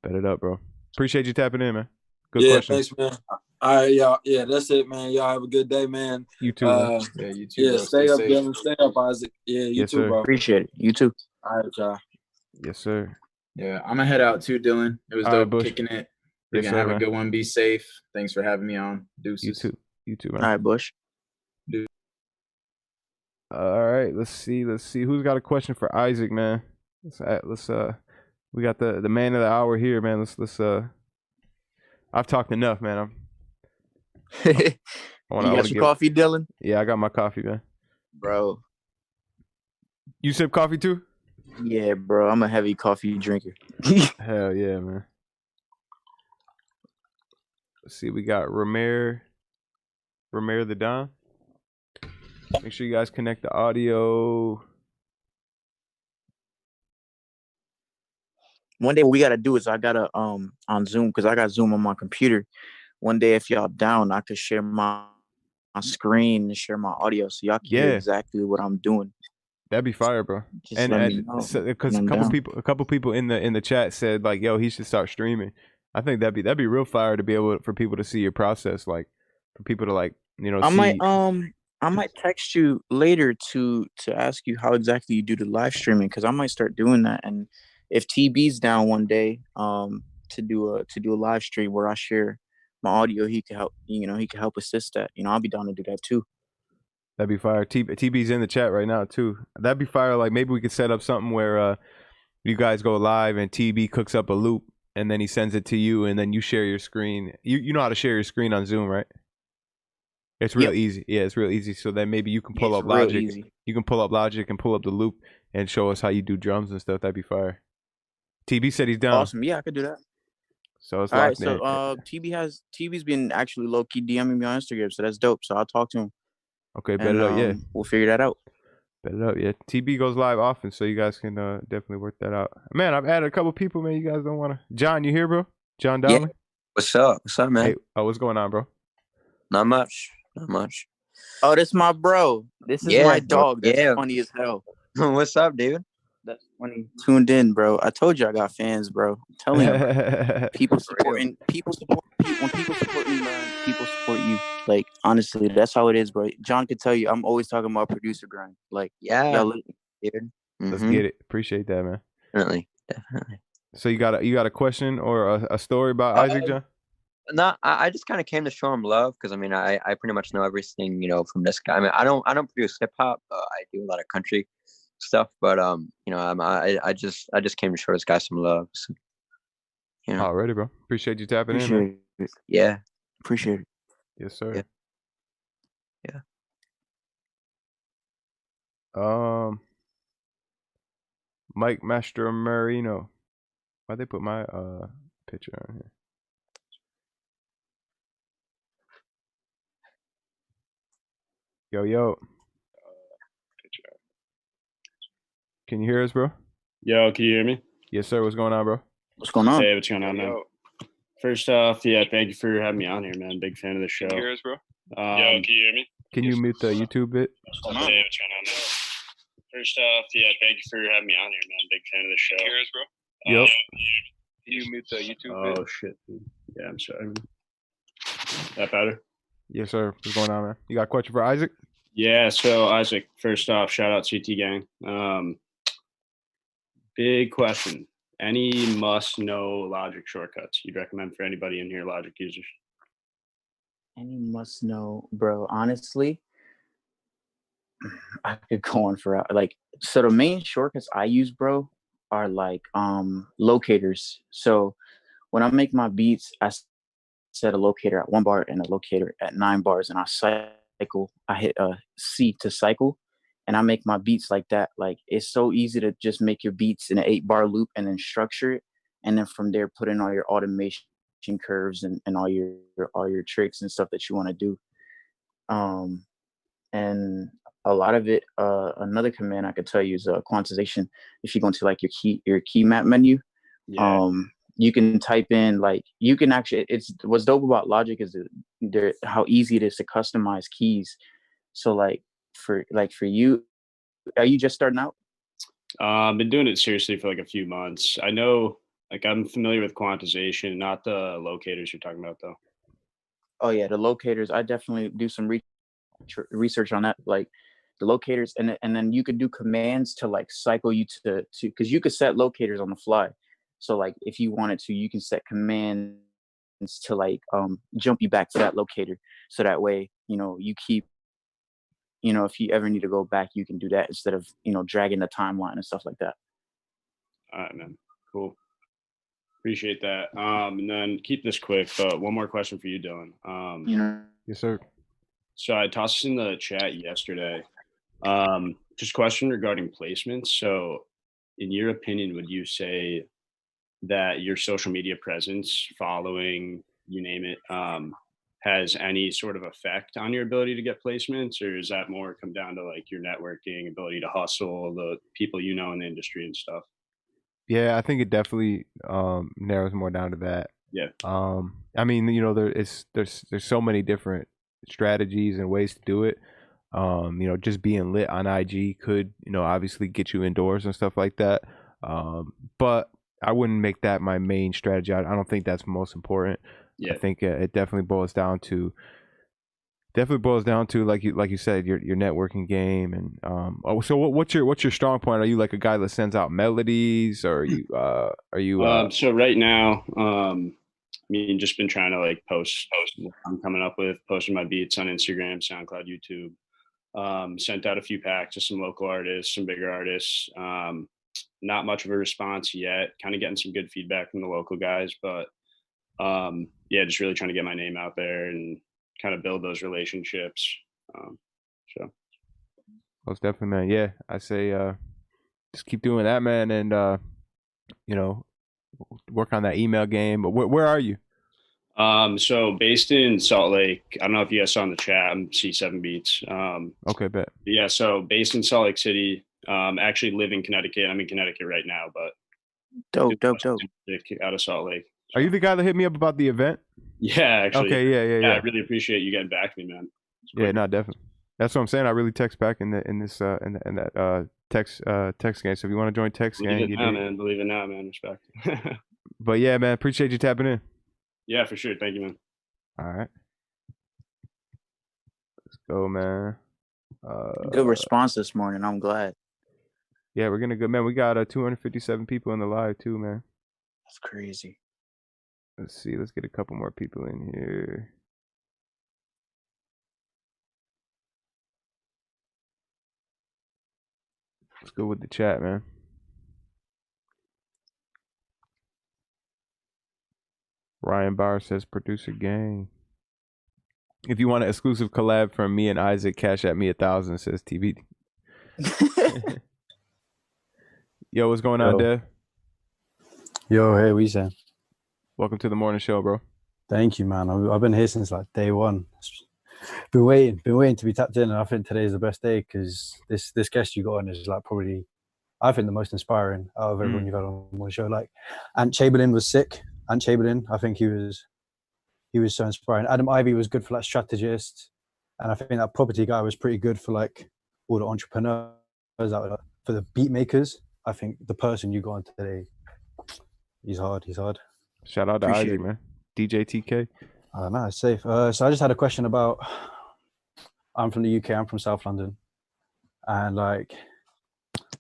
Bet it up, bro. Appreciate you tapping in, man. Good question. Thanks, man. All right, y'all. Yeah, that's it, man. Y'all have a good day, man. You too. Yeah, you too. Yeah, Bro. stay up, safe. Dylan. Stay up, Isaac. Yeah, you Yes, too, sir. bro. Appreciate it. You too. All right, y'all. Yes, sir. Yeah, I'm gonna head out too, Dylan. It was All right, dope Bush. kicking it. We're Yes, gonna sir, have man. a good one. Be safe. Thanks for having me on. Deuces. You too, man. All right, Bush. All right, let's see who's got a question for Isaac, man. Let's we got the man of the hour here, man. Let's I've talked enough, man. You got your coffee, Dylan? Yeah, I got my coffee, man. Bro. You sip coffee too? Yeah, bro. I'm a heavy coffee drinker. Hell yeah, man. Let's see, we got Ramer the Don. Make sure you guys connect the audio. One day what we gotta do is I gotta on Zoom, because I got Zoom on my computer. One day if y'all down, I could share my screen and share my audio so y'all can hear exactly what I'm doing. That'd be fire, bro. Just And let me know because when a I'm couple people in the chat said like, yo, he should start streaming. I think that'd be real fire to be able for people to see your process, like for people to like, you know, I might text you later to ask you how exactly you do the live streaming, because I might start doing that. And if TB's down one day to do a live stream where I share my audio, he can help, you know, he can help assist that. You know, I'll be down to do that too. That'd be fire. TB's in the chat right now too. That'd be fire. Like maybe we could set up something where you guys go live and TB cooks up a loop and then he sends it to you and then you share your screen. You know how to share your screen on Zoom, right? It's real easy. Yeah, it's real easy. So then maybe you can pull up Logic. You can pull up Logic and pull up the loop and show us how you do drums and stuff. That'd be fire. TB said he's down. Awesome. Yeah, I could do that. So it's all locked right. in. So TB's been actually low key DMing me on Instagram, so that's dope. So I'll talk to him. Okay, bet it up. Yeah, we'll figure that out. Bet it up. Yeah, TB goes live often, so you guys can definitely work that out. Man, I've added a couple people. Man, you guys don't want to. John, you here, bro? John Dowling? Yeah. What's up? What's up, man? Hey, what's going on, bro? Not much. Not much. Oh, this my bro. This is my dog. That's funny as hell. What's up, David? That's funny. Tuned in, bro. I told you I got fans, bro. I'm telling you, people supporting. When people support me, man, people support you. Like honestly, that's how it is, bro. John could tell you, I'm always talking about producer grind. Like, dude. Let's get it. Appreciate that, man. Definitely. So you got a question or a story about Isaac, John? No, I just kind of came to show him love because I mean I pretty much know everything from this guy. I mean I don't produce hip hop. I do a lot of country stuff, but I just came to show this guy some love. So, Alrighty, bro. Appreciate you tapping in, man. Appreciate it. Yeah, appreciate it. Yes, sir. Yeah. Mike Mastro Marino. Why'd they put my picture on here? Yo. Can you hear us, bro? Yo, can you hear me? Yes, sir. What's going on, bro? What's going on? Hey, what's going on, man? First off, yeah, thank you for having me on here, man. Big fan of the show. Can you hear us, bro? Yo, can you hear me? Can you mute the YouTube bit? What's going on? Hey, what's going on, man? First off, yeah, thank you for having me on here, man. Big fan of the show. Can you hear us, bro? Yep. Can you mute the YouTube bit? Oh, shit, dude. Yeah, I'm sorry, man. That better? Yes, sir. What's going on, man? You got a question for Isaac? Yeah, so Isaac, first off, shout out CT Gang. Big question. Any must-know logic shortcuts you'd recommend for anybody in here, logic users? Any must-know, bro. Honestly, I could go on for so the main shortcuts I use, bro, are like locators. So when I make my beats, I set a locator at 1 bar and a locator at 9 bars, and I cycle. I hit a C to cycle, and I make my beats like that. Like, it's so easy to just make your beats in an 8-bar loop and then structure it, and then from there put in all your automation curves and all your tricks and stuff that you want to do. And a lot of it, another command I could tell you is quantization. If you go into like your key map menu, you can type in, like, you can actually, what's dope about Logic is how easy it is to customize keys. So like for you, are you just starting out? I've been doing it seriously for like a few months. I know, like, I'm familiar with quantization, not the locators you're talking about though. Oh yeah, the locators. I definitely do some research on that, like the locators, and then you could do commands to like cycle you to because you could set locators on the fly. So like if you wanted to, you can set commands to like jump you back to that locator. So that way, you keep, if you ever need to go back, you can do that instead of, dragging the timeline and stuff like that. All right, man. Cool. Appreciate that. And then keep this quick, but one more question for you, Dylan. Yes, sir. So I tossed in the chat yesterday. Just question regarding placements. So in your opinion, would you say that your social media presence, following, you name it, has any sort of effect on your ability to get placements, or does that more come down to like your networking, ability to hustle, the people in the industry and stuff? Yeah, I think it definitely narrows more down to that. Yeah. I mean, there's so many different strategies and ways to do it. Just being lit on IG could, obviously get you indoors and stuff like that. But I wouldn't make that my main strategy. I don't think that's most important. Yeah. I think it definitely boils down to like you said, your networking game. And so what's your strong point? Are you like a guy that sends out melodies, or are you so right now, just been trying to like post what I'm coming up with, posting my beats on Instagram, SoundCloud, YouTube. Sent out a few packs to some local artists, some bigger artists. Not much of a response yet, kind of getting some good feedback from the local guys, but just really trying to get my name out there and kind of build those relationships. Most definitely, man. Yeah, I say just keep doing that, man, and work on that email game. But where are you? So based in Salt Lake. I don't know if you guys saw in the chat, I'm C7 Beats. Okay, bet. Yeah, so based in Salt Lake City. Actually live in Connecticut. I'm in Connecticut right now, but dope. Out of Salt Lake. Are you the guy that hit me up about the event? Yeah, actually. Okay, yeah. I really appreciate you getting back to me, man. Yeah, no, definitely. That's what I'm saying. I really text back in that text game. So if you want to join text game, Believe it now, man. Respect. But yeah, man, appreciate you tapping in. Yeah, for sure. Thank you, man. All right, let's go, man. Good response this morning. I'm glad. Yeah, we're gonna go, man. We got 257 people in the live too, man. That's crazy. Let's see. Let's get a couple more people in here. Let's go with the chat, man. Ryan Bauer says producer gang. If you want an exclusive collab from me and Isaac, cash at me 1,000, says TV. Yo, what's going on, Dev? Yo, hey, we saying? Welcome to the morning show, bro. Thank you, man. I've been here since like day one. Been waiting to be tapped in, and I think today is the best day because this guest you got on is like probably, I think, the most inspiring out of everyone you've had on one show. Like, Ant Chamberlain was sick. Ant Chamberlain, I think he was so inspiring. Adam Ivy was good for like strategists, and I think that property guy was pretty good for like all the entrepreneurs out there. For the beat makers, I think the person you got on today, he's hard. Shout out to Isaac, man. DJ TK. No, it's safe. So I just had a question about, I'm from the UK, I'm from South London. And like,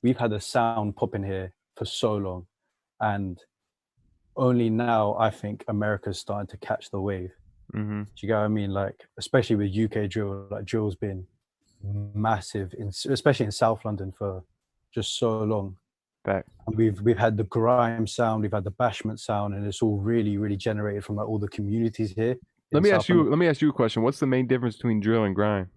we've had the sound popping here for so long. And only now, I think America's starting to catch the wave. Mm-hmm. Do you get what I mean? Like, especially with UK drill, like drill's been massive, especially in South London for just so long. Back. And we've had the grime sound, we've had the bashment sound, and it's all really generated from like all the communities here. Let me ask you a question. What's the main difference between drill and grime?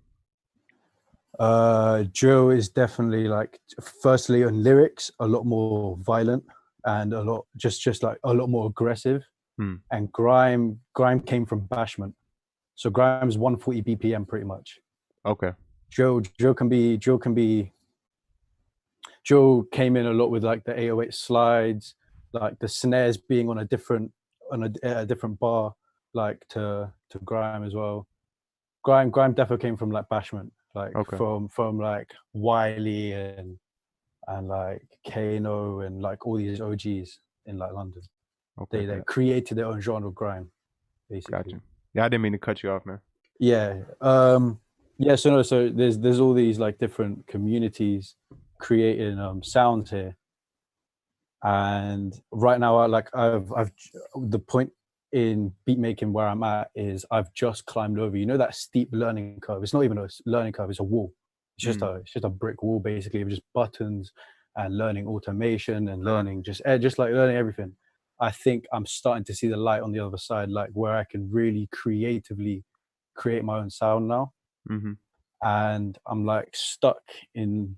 Drill is definitely like, firstly on lyrics, a lot more violent and a lot just like a lot more aggressive. And grime came from bashment. So grime is 140 BPM pretty much. Okay. Drill came in a lot with like the 808 slides, like the snares being on a different bar, like to grime as well. Grime definitely came from like bashment, like from like Wiley and like Kano and like all these OGs in like London. Okay, they created their own genre of grime, basically. Gotcha. Yeah, I didn't mean to cut you off, man. Yeah. So there's all these like different communities creating sounds here, and right now I've the point in beat making where I'm at is I've just climbed over, you know, that steep learning curve. It's not even a learning curve, it's a wall. It's just a brick wall basically of just buttons and learning automation and learning just like learning everything. I think I'm starting to see the light on the other side, like where I can really creatively create my own sound now. And I'm like stuck in,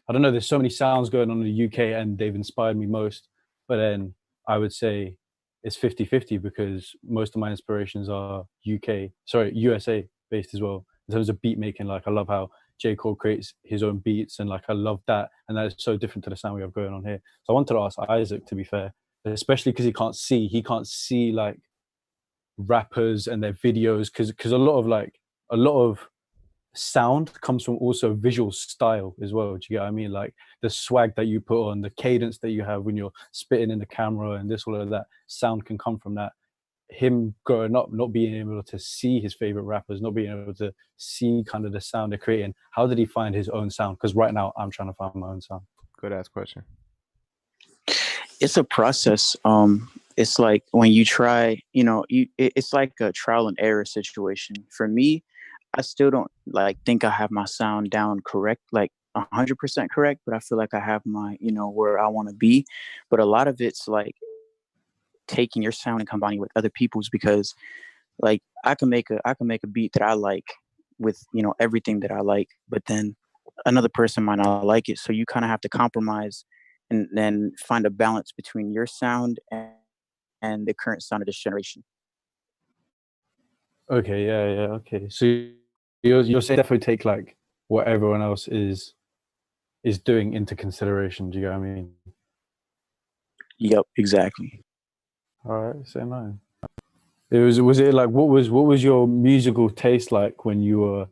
I don't know, there's so many sounds going on in the UK and they've inspired me most, but then I would say it's 50-50 because most of my inspirations are USA based as well. In terms of beat making, like I love how J. Cole creates his own beats and like I love that, and that is so different to the sound we have going on here. So I wanted to ask Isaac, to be fair, especially because he can't see like rappers and their videos, because a lot of sound comes from also visual style as well. Do you get what I mean? Like the swag that you put on, the cadence that you have when you're spitting in the camera and all of that sound can come from that. Him growing up, not being able to see his favorite rappers, not being able to see kind of the sound they're creating. How did he find his own sound? Because right now I'm trying to find my own sound. Good ass question. It's a process. It's like when you try, it's like a trial and error situation. For me, I still don't like think I have my sound down correct, like 100% correct, but I feel like I have my, where I want to be. But a lot of it's like taking your sound and combining with other people's, because like I can make a beat that I like with, everything that I like, but then another person might not like it. So you kind of have to compromise and then find a balance between your sound and the current sound of this generation. Okay, yeah, okay. So you're saying definitely take like what everyone else is doing into consideration. Do you get what I mean? Yep, exactly. All right, so no. Was it like what was your musical taste like when you were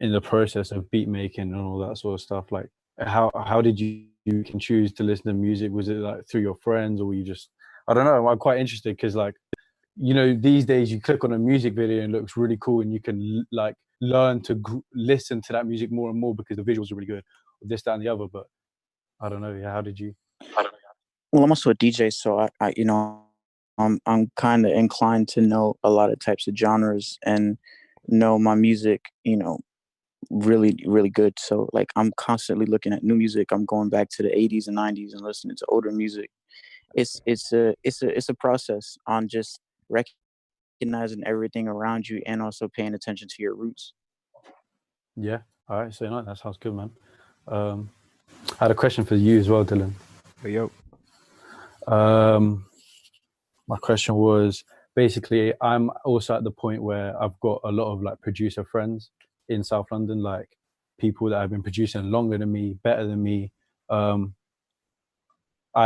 in the process of beat making and all that sort of stuff? Like how did you can choose to listen to music? Was it like through your friends, or were you just, I don't know, I'm quite interested because like, these days you click on a music video and it looks really cool and you can like learn to listen to that music more and more because the visuals are really good, or this, that, and the other. But I don't know. Yeah, how did you? Well, I'm also a DJ, so I I'm kind of inclined to know a lot of types of genres and know my music, really, really good. So like I'm constantly looking at new music. I'm going back to the 80s and 90s and listening to older music. It's a process on just recognizing everything around you and also paying attention to your roots. Yeah. All right. So that sounds good, man. I had a question for you as well, Dylan. Hey, yo. My question was basically, I'm also at the point where I've got a lot of like producer friends in South London, like people that have been producing longer than me, better than me. I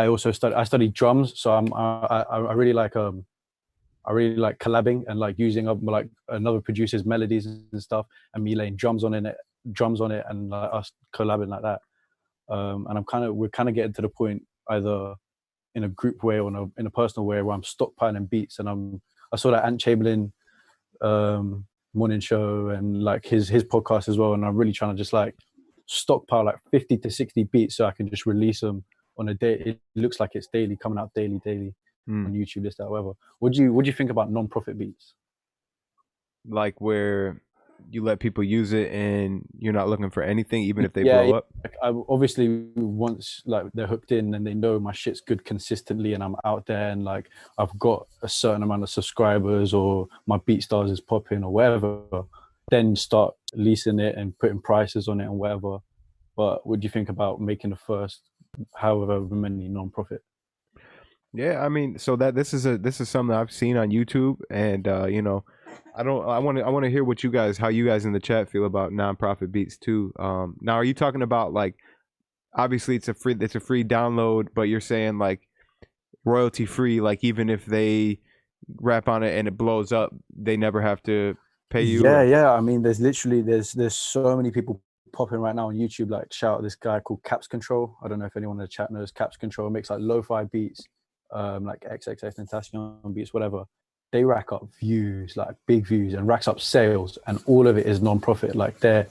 also studied drums, so I really like collabing and like using up like another producer's melodies and stuff, and me laying drums on it, and like us collabing like that. And we're kind of getting to the point either in a group way or in a personal way where I'm stockpiling beats, and I saw that Ant Chamberlain morning show and like his podcast as well, and I'm really trying to just like stockpile like 50 to 60 beats so I can just release them on a day. It looks like it's daily, coming out daily on YouTube, this, that, whatever. What do you think about non-profit beats? Like where you let people use it and you're not looking for anything, even if they blow up? Like obviously once like they're hooked in and they know my shit's good consistently and I'm out there and like I've got a certain amount of subscribers or my BeatStars is popping or whatever, then start leasing it and putting prices on it and whatever. But what do you think about making the first however many non-profit? Yeah, I mean, so this is something I've seen on YouTube, and I want to hear how you guys in the chat feel about nonprofit beats too. Now, are you talking about like, obviously it's a free download, but you're saying like royalty free, like even if they rap on it and it blows up, they never have to pay you? Yeah. I mean, there's so many people popping right now on YouTube. Like shout out this guy called Caps Control. I don't know if anyone in the chat knows Caps Control. Makes like lo-fi beats, like XXXTentacion beats, whatever. They rack up views, like big views, and racks up sales, and all of it is non-profit. Like they're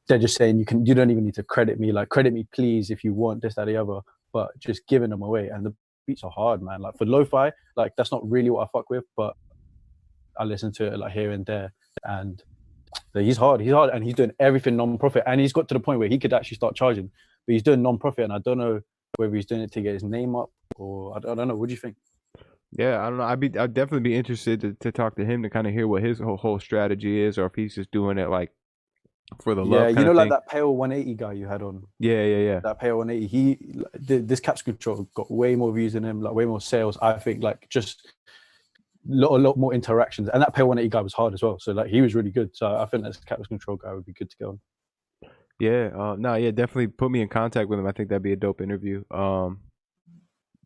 just saying you don't even need to credit me, like credit me please if you want this, that, the other, but just giving them away. And the beats are hard, man. Like for lo-fi, like that's not really what I fuck with, but I listen to it like here and there, and he's hard, and he's doing everything non-profit, and he's got to the point where he could actually start charging, but he's doing non-profit, and I don't know whether he's doing it to get his name up or I don't know. What do you think? Yeah, I don't know. I'd definitely be interested to talk to him to kind of hear what his whole strategy is, or if he's just doing it like for the love. Yeah, like that Pale 180 guy you had on. Yeah. That Pale 180. This Caps Control got way more views than him, like way more sales. I think like just a lot more interactions, and that Pale 180 guy was hard as well. So like he was really good. So I think this Caps Control guy would be good to go on. Yeah, definitely put me in contact with him. I think that'd be a dope interview.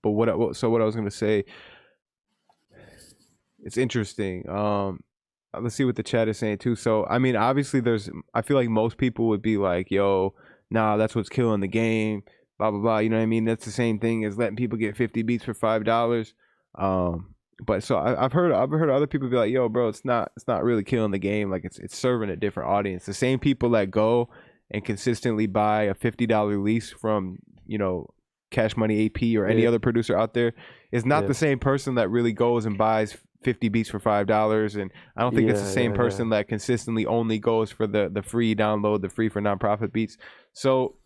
But what I was gonna say, it's interesting. Let's see what the chat is saying too. So I mean, obviously I feel like most people would be like, yo, nah, that's what's killing the game, blah blah blah. You know what I mean? That's the same thing as letting people get 50 beats for $5. But so I've heard other people be like, yo, bro, it's not really killing the game. Like it's serving a different audience. The same people that go and consistently buy a $50 lease from, Cash Money AP or any other producer out there is not the same person that really goes and buys 50 beats for $5. And I don't think it's the same person that consistently only goes for the free download, the free for nonprofit beats. So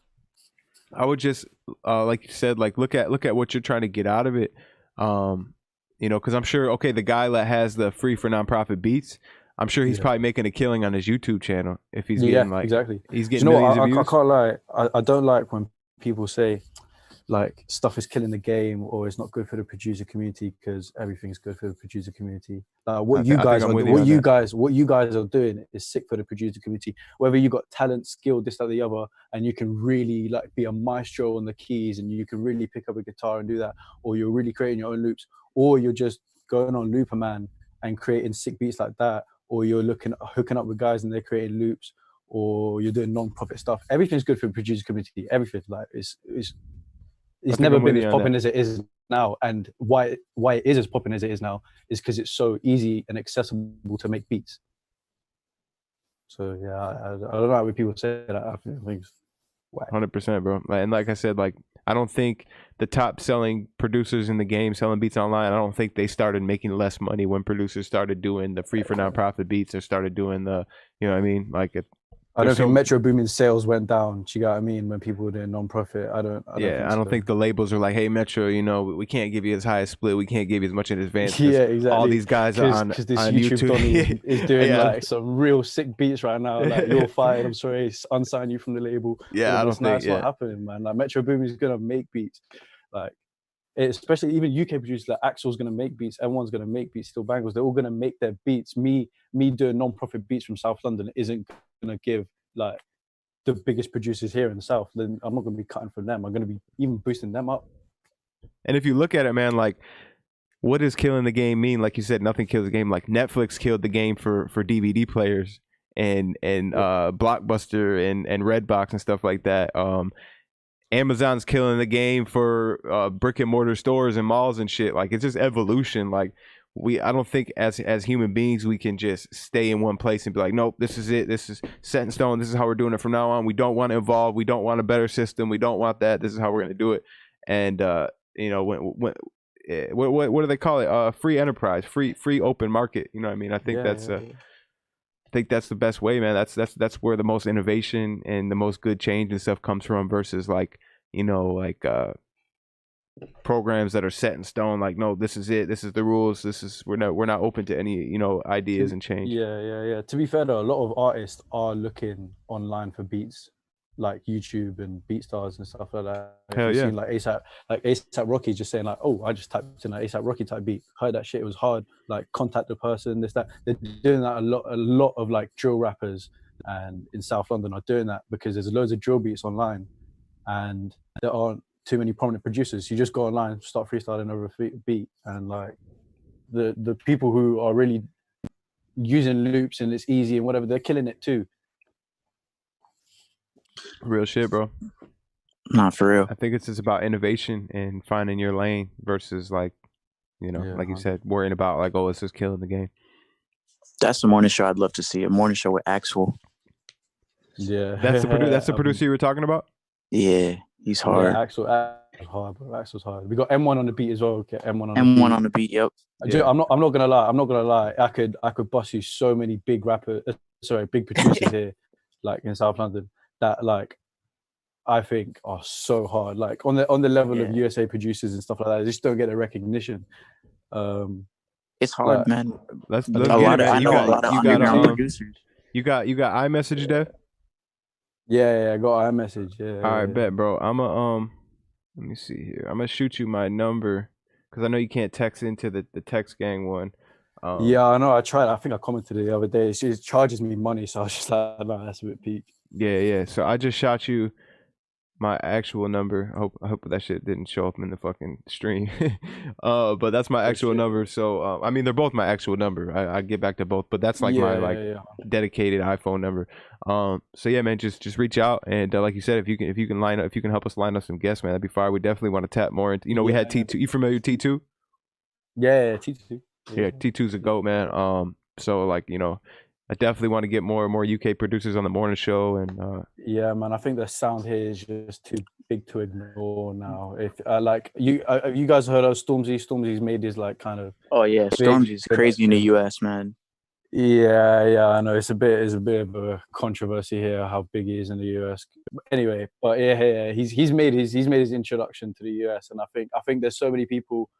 I would just like you said, like look at what you're trying to get out of it. Because I'm sure, the guy that has the free for nonprofit beats, I'm sure he's probably making a killing on his YouTube channel if he's getting exactly. He's getting millions of views. I can't lie. I don't like when people say like stuff is killing the game or it's not good for the producer community, because everything's good for the producer community. What you guys are doing is sick for the producer community. Whether you got talent, skill, this, that, the other, and you can really like be a maestro on the keys and you can really pick up a guitar and do that, or you're really creating your own loops, or you're just going on Looperman and creating sick beats like that, or you're hooking up with guys and they're creating loops, or you're doing non-profit stuff. Everything's good for the producer community. Everything, like it's never been as popping as it is now. And why it is as popping as it is now is because it's so easy and accessible to make beats. So yeah, I don't know how people say that. I think it's 100%, bro. And like I said, like I don't think the top selling producers in the game selling beats online, I don't think they started making less money when producers started doing the free for nonprofit beats or started doing the, you know what I mean? Like I don't think Metro Boomin's sales went down. Do you get what I mean? When people were doing non-profit, I don't think the labels are like, hey Metro, you know, we can't give you as high a split, we can't give you as much in advance. Yeah, exactly. All these guys are on because this on YouTube Donny is doing Yeah. like some real sick beats right now. Like, you're fired. I'm sorry, unsign you from the label. Yeah, I don't think that's not happening, man. Like, Metro Boomin's gonna make beats, like. Especially even UK producers, like Axel's gonna make beats, everyone's gonna make beats, Still Bangles, they're all gonna make their beats. Me doing non-profit beats from South London isn't gonna give like the biggest producers here in the South. Then I'm not gonna be cutting from them. I'm gonna be even boosting them up. And if you look at it, man, like, what does killing the game mean? Like you said, nothing kills the game. Like Netflix killed the game for DVD players and Blockbuster and Redbox and stuff like that. Amazon's killing the game for brick and mortar stores and malls and shit. Like, it's just evolution. Like, I don't think as human beings we can just stay in one place and be like, nope, this is it. This is set in stone. This is how we're doing it from now on. We don't want to evolve. We don't want a better system. We don't want that. This is how we're going to do it. And you know, what do they call it? Free enterprise, free open market. You know what I mean? I think I think that's the best way, man. That's where the most innovation and the most good change and stuff comes from, versus like, you know, like programs that are set in stone. Like, no, this is it. This is the rules. We're not open to any, you know, ideas and change. Yeah. To be fair though, a lot of artists are looking online for beats, like YouTube and BeatStars and stuff like that. Hell yeah. Seen like ASAP Rocky just saying like, oh, I just typed in like ASAP Rocky type beat, heard that shit, it was hard, like contact the person, this, that. They're doing that a lot of like drill rappers and in South London are doing that because there's loads of drill beats online and there aren't too many prominent producers. You just go online, start freestyling over a beat, and like the people who are really using loops and it's easy and whatever, they're killing it too. Real shit, bro. Nah, for real. I think it's just about innovation and finding your lane versus like, you know, like you said, worrying about like, oh, it's just killing the game. That's the morning show I'd love to see. A morning show with Axel. Yeah. That's the producer you were talking about? Yeah, he's hard. Yeah, Axel's hard, bro. Axel's hard. We got M1 on the beat as well. Okay, M1 on the beat. Yep. Yeah. I'm not gonna lie. I could bust you so many big big producers here, like in South London, that like I think are so hard. Like on the level of USA producers and stuff like that, they just don't get the recognition. It's hard, man. Let's a get lot it, of, I know a lot of underground producers. You got iMessage, Dev? Yeah, I got iMessage. Yeah. All right, bet, bro. Let me see here. I'm gonna shoot you my number because I know you can't text into the text gang one. Yeah, I know. I tried. I think I commented the other day. She charges me money, so I was just like, no, that's a bit peak. Yeah. So I just shot you my actual number. I hope that shit didn't show up in the fucking stream. But that's my actual number. So I mean, they're both my actual number. I get back to both, but that's like my dedicated iPhone number. So yeah, man, just reach out and like you said, if you can help us line up some guests, man, that'd be fine. We definitely want to tap more into. You know, we had T2. You familiar with T2? Yeah, T2. Yeah, T2's a goat, man. So like, you know, I definitely want to get more and more UK producers on the morning show, and yeah, man, I think the sound here is just too big to ignore now. If like you guys heard of Stormzy? Stormzy's made his like kind of Stormzy's crazy in the US, man. Yeah, I know it's a bit of a controversy here how big he is in the US. But anyway, but yeah, he's made his introduction to the US, and I think there's so many people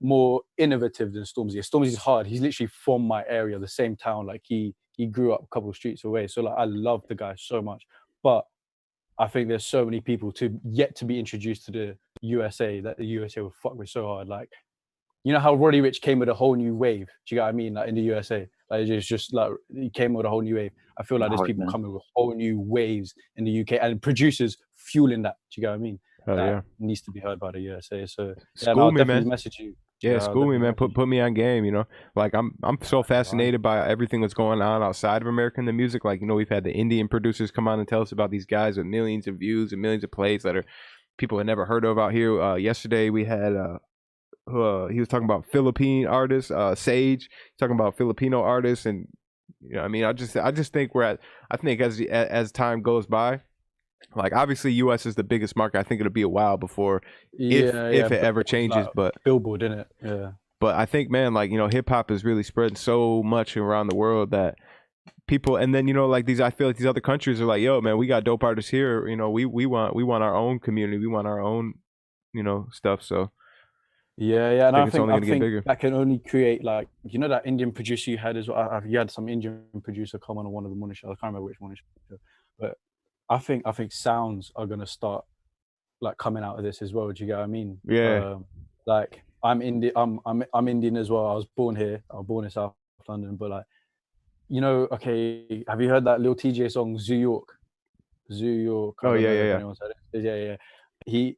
more innovative than Stormzy. Stormzy's hard. He's literally from my area, the same town. Like he grew up a couple of streets away. So like I love the guy so much. But I think there's so many people yet to be introduced to the USA that the USA will fuck with so hard. Like, you know how Roddy Ricch came with a whole new wave? Do you get what I mean? Like in the USA, like it's just like he came with a whole new wave. I feel like there's people coming with whole new waves in the UK and producers fueling that. Do you get what I mean? That needs to be heard by the USA. So yeah, I'll definitely message you. Yeah, school me, man. Put me on game. You know, like I'm so fascinated by everything that's going on outside of America in the music. Like, you know, we've had the Indian producers come on and tell us about these guys with millions of views and millions of plays that are people had never heard of out here. Yesterday we had he was talking about Philippine artists, Sage, talking about Filipino artists, and you know, I mean, I just think I think as time goes by, Like obviously, U.S. is the biggest market. I think it'll be a while before if Yeah, it ever changes. like But Billboard, innit? Yeah. But I think, man, like, hip hop is really spreading so much around the world that people, and then, like I feel like these other countries are like, yo, man, we got dope artists here. We want our own community. We want our own, stuff. So Yeah, and I it's only think gonna get bigger. that can only create like that Indian producer you had as well. You had some Indian producer come on one of the morning shows. I can't remember which morning show, but I think sounds are gonna start like coming out of this as well. Do you get what I mean? Yeah. Like I'm Indian. I'm Indian as well. I was born here. I was born in South London, but like okay. Have you heard that Lil TJ song Zoo York? Zoo York. Oh yeah. Yeah. He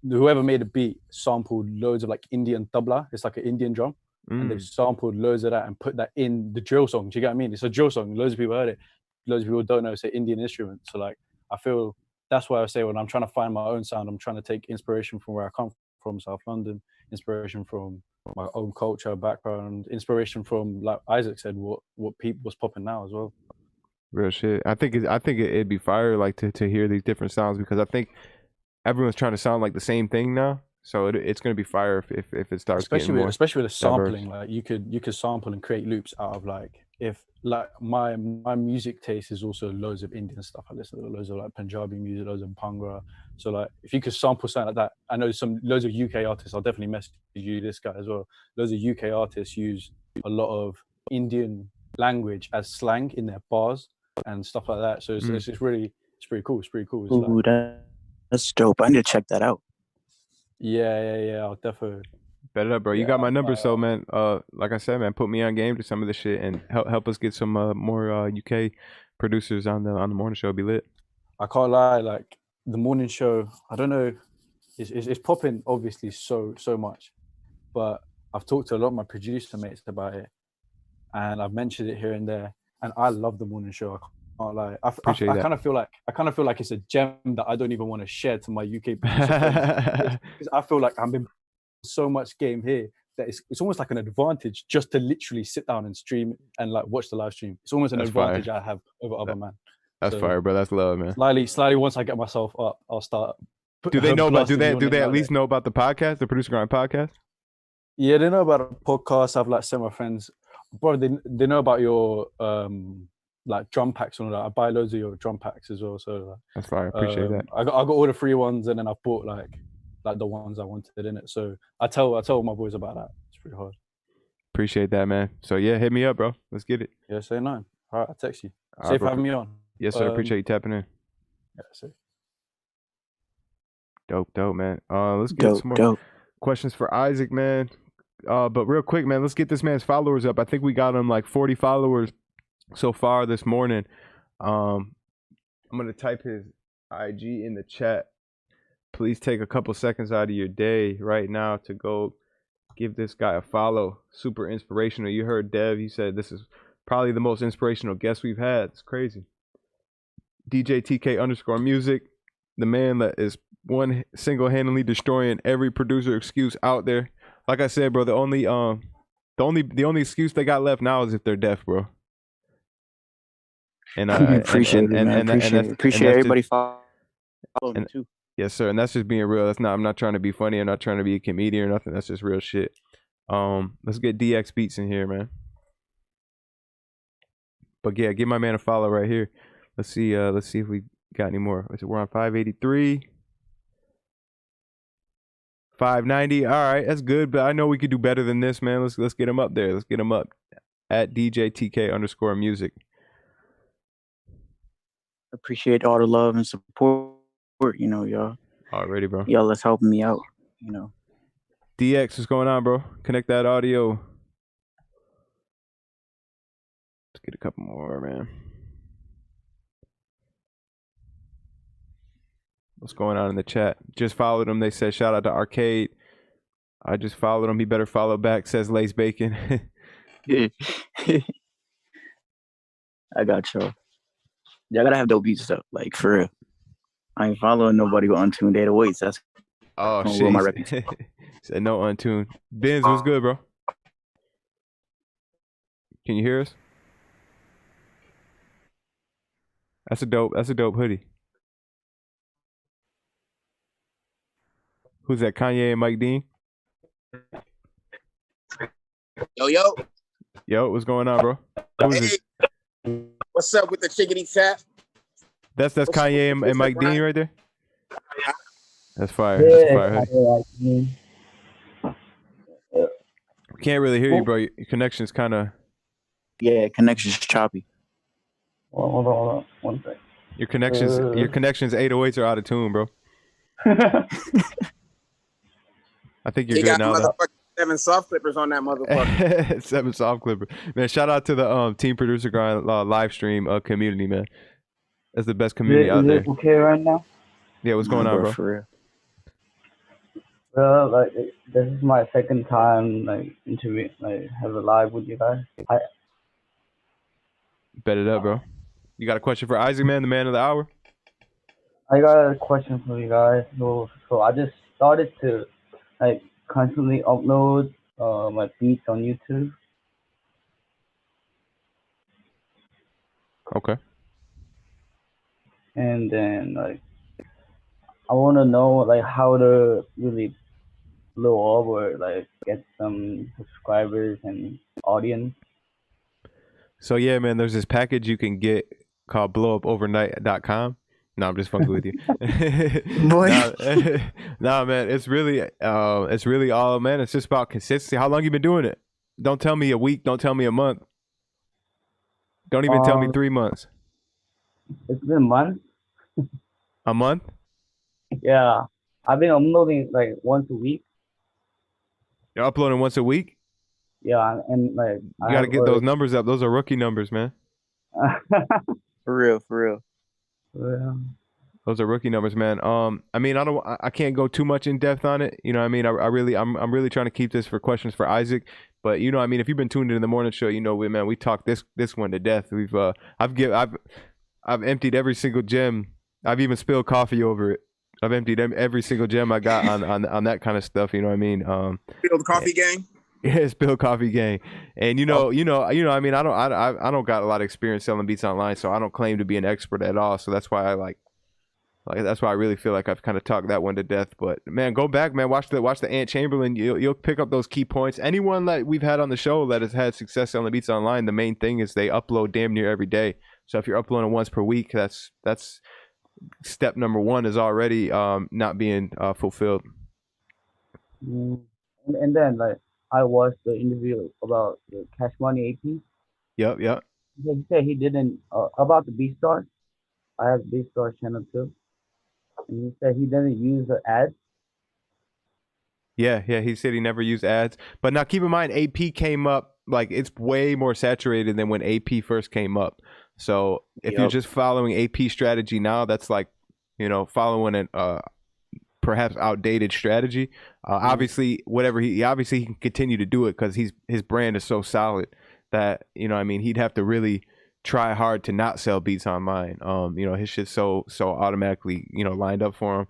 whoever made the beat sampled loads of like Indian tabla. It's like an Indian drum, and they've sampled loads of that and put that in the drill song. Do you get what I mean? It's a drill song. Loads of people heard it. Loads of people don't know it's an Indian instrument. So like I feel that's why I say when I'm trying to find my own sound, I'm trying to take inspiration from where I come from, South London, inspiration from my own culture, background, inspiration from, like Isaac said, what was popping now as well. Real shit. I think it'd be fire like to hear these different sounds, because I think everyone's trying to sound like the same thing now. So it's gonna be fire if it starts especially getting more especially with the sampling. diverse. Like you could sample and create loops out of like, if like my music taste is also loads of Indian stuff. I listen to loads of like Punjabi music, loads of Bhangra. So like if you could sample something like that, I know loads of UK artists. I'll definitely message you this guy as well. Loads of UK artists use a lot of Indian language as slang in their bars and stuff like that. So it's pretty cool. It's pretty cool. It's Ooh, that's dope. I need to check that out. Yeah. I'll definitely. Bet it up, bro. You got my number, so man. Like I said, man, put me on game to some of this shit and help us get some more UK producers on the morning show. Be lit. I can't lie, like the morning show, I don't know, it's popping obviously so much, but I've talked to a lot of my producer mates about it, and I've mentioned it here and there, and I love the morning show. I can't lie. I kind of feel like it's a gem that I don't even want to share to my UK producer friends, because I feel like I'm in so much game here that it's almost like an advantage just to literally sit down and stream and like watch the live stream. It's almost an advantage fire. I have over other man. That's fire, bro. That's love, man. Slightly. Once I get myself up, I'll start. Do they know about? Do they at least know about the podcast, the Producer Grind podcast? Yeah, they know about the podcast. I've like sent my friends, bro. They know about your like drum packs and all that. I buy loads of your drum packs as well. So that's fire. I appreciate that. I got all the free ones, and then I bought like the ones I wanted in it. So I tell my boys about that. It's pretty hard. Appreciate that, man. So yeah, hit me up, bro. Let's get it. Yeah, say 9. All right, I'll text you. All Safe right, having me on. Yes, sir. Appreciate you tapping in. Yeah, safe. Dope, man. Let's get some more questions for Isaac, man. But real quick, man, let's get this man's followers up. I think we got him like 40 followers so far this morning. I'm gonna type his IG in the chat. Please take a couple seconds out of your day right now to go give this guy a follow. Super inspirational. You heard Dev. He said this is probably the most inspirational guest we've had. It's crazy. DJ TK_music, the man that is single-handedly destroying every producer excuse out there. Like I said, bro, the only excuse they got left now is if they're deaf, bro. And I appreciate it, man. Appreciate everybody following me too. Yes, sir. And that's just being real. I'm not trying to be funny. I'm not trying to be a comedian or nothing. That's just real shit. Let's get DX Beats in here, man. But yeah, give my man a follow right here. Let's see if we got any more. We're on 583. 590. All right, that's good, but I know we could do better than this, man. Let's get him up there. Let's get him up at DJ TK_music. Appreciate all the love and support, y'all. Already, bro. Y'all is helping me out, DX, what's going on, bro? Connect that audio. Let's get a couple more, man. What's going on in the chat? Just followed him. They said shout out to Arcade. I just followed him. He better follow back, says Lace Bacon. I got y'all. Y'all gotta have dope beats though, like for real. I ain't following nobody with untuned data weights. That's shit. My reputation. Said no untuned. Binz, what's good, bro? Can you hear us? That's a dope hoodie. Who's that? Kanye and Mike Dean? Yo, Yo, what's going on, bro? Who's this? what's up with the chickadee chat? That's What's up Kanye with and Mike Grime? Dean right there. That's fire. That's fire. Hoodie. We can't really hear you, bro. Your connection's kind of. Yeah, connection's choppy. Hold on. One sec. Your connection's 808s are out of tune, bro. I think you're He good got now. Though. motherfucking 7 soft clippers on that motherfucker. 7 soft clipper. Man, shout out to the Team ProducerGrind live stream community, man. That's the best community out there. Okay right now? Yeah, what's going on, bro? For real. Well, like this is my second time like interview, like have a live with you guys. Bet it up, bro. You got a question for Isaac, man, the man of the hour? I got a question for you guys. So I just started to like constantly upload my beats on YouTube. Okay. And then like I want to know like how to really blow up or like get some subscribers and audience. So yeah, man, there's this package you can get called blowupovernight.com. No, I'm just fucking with you. Nah, man, it's really all, man. It's just about consistency. How long you been doing it? Don't tell me a week. Don't tell me a month. Don't even tell me 3 months. It's been a month. A month? Yeah, I've been uploading like once a week. You're uploading once a week? Yeah, and like you gotta get those numbers up. Those are rookie numbers, man. For real. Yeah. Those are rookie numbers, man. I mean, I can't go too much in depth on it. You know what I mean? I'm really trying to keep this for questions for Isaac. But you know, I mean, if you've been tuned in the morning show, you know, we talk this one to death. I've emptied every single gem. I've even spilled coffee over it. I've emptied every single gem I got on that kind of stuff. You know what I mean? Spilled coffee gang. Yeah, spilled coffie gang. And you know, I mean, I don't got a lot of experience selling beats online, so I don't claim to be an expert at all. So that's why that's why I really feel like I've kind of talked that one to death. But man, go back, man, watch the Ant Chamberlain. You'll pick up those key points. Anyone that we've had on the show that has had success selling beats online, the main thing is they upload damn near every day. So if you're uploading once per week, that's step number one is already not being fulfilled. And then like I watched the interview about the Cash Money AP. Yep. He said he didn't about the B-Star. I have B-Star channel too. And he said he didn't use the ads. Yeah. He said he never used ads. But now keep in mind, AP came up, like it's way more saturated than when AP first came up. So if you're just following AP strategy now, that's like, you know, following an perhaps outdated strategy. Obviously, he can continue to do it because his brand is so solid that, you know, I mean, he'd have to really try hard to not sell beats online. You know, his shit's so automatically, you know, lined up for him.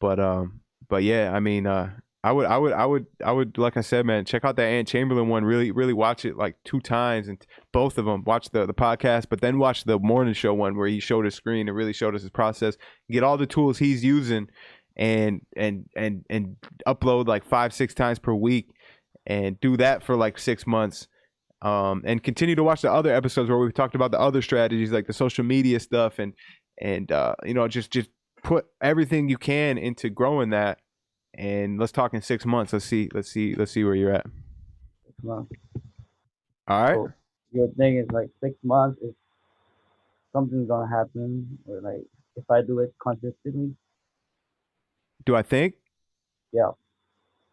But yeah, I mean, I would like I said, man, check out that Ant Chamberlain one. Really watch it like 2 times, and both of them. Watch the podcast, but then watch the morning show one where he showed his screen and really showed us his process. Get all the tools he's using, and upload like 5-6 times per week, and do that for like 6 months. And continue to watch the other episodes where we've talked about the other strategies like the social media stuff, and you know, just put everything you can into growing that. And let's talk in 6 months. Let's see where you're at. 6 months. All right. So your thing is like 6 months, if something's gonna happen, or like if I do it consistently. Do I think? Yeah.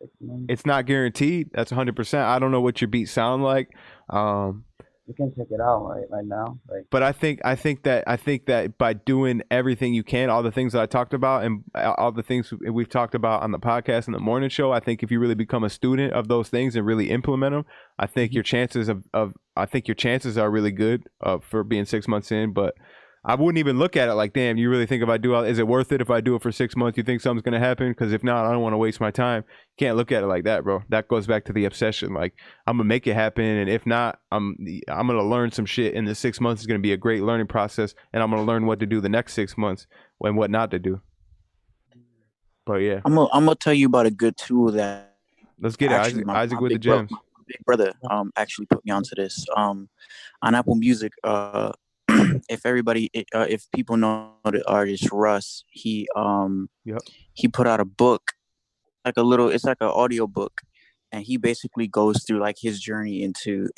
6 months. It's not guaranteed. That's 100%. I don't know what your beats sound like. You can check it out right now. Like, but I think that by doing everything you can, all the things that I talked about and all the things we've talked about on the podcast and the morning show, I think if you really become a student of those things and really implement them, I think your chances are really good for being 6 months in. But I wouldn't even look at it like, damn, you really think is it worth it if I do it for 6 months? You think something's going to happen? Because if not, I don't want to waste my time. You can't look at it like that, bro. That goes back to the obsession. Like, I'm going to make it happen. And if not, I'm going to learn some shit. And the 6 months is going to be a great learning process. And I'm going to learn what to do the next 6 months and what not to do. But yeah, I'm gonna tell you about a good tool that let's get it. actually Isaac with the big bro- gems. my big brother actually put me onto this. On Apple Music, if people know the artist Russ, he put out a book, it's like an audio book, and he basically goes through like his journey into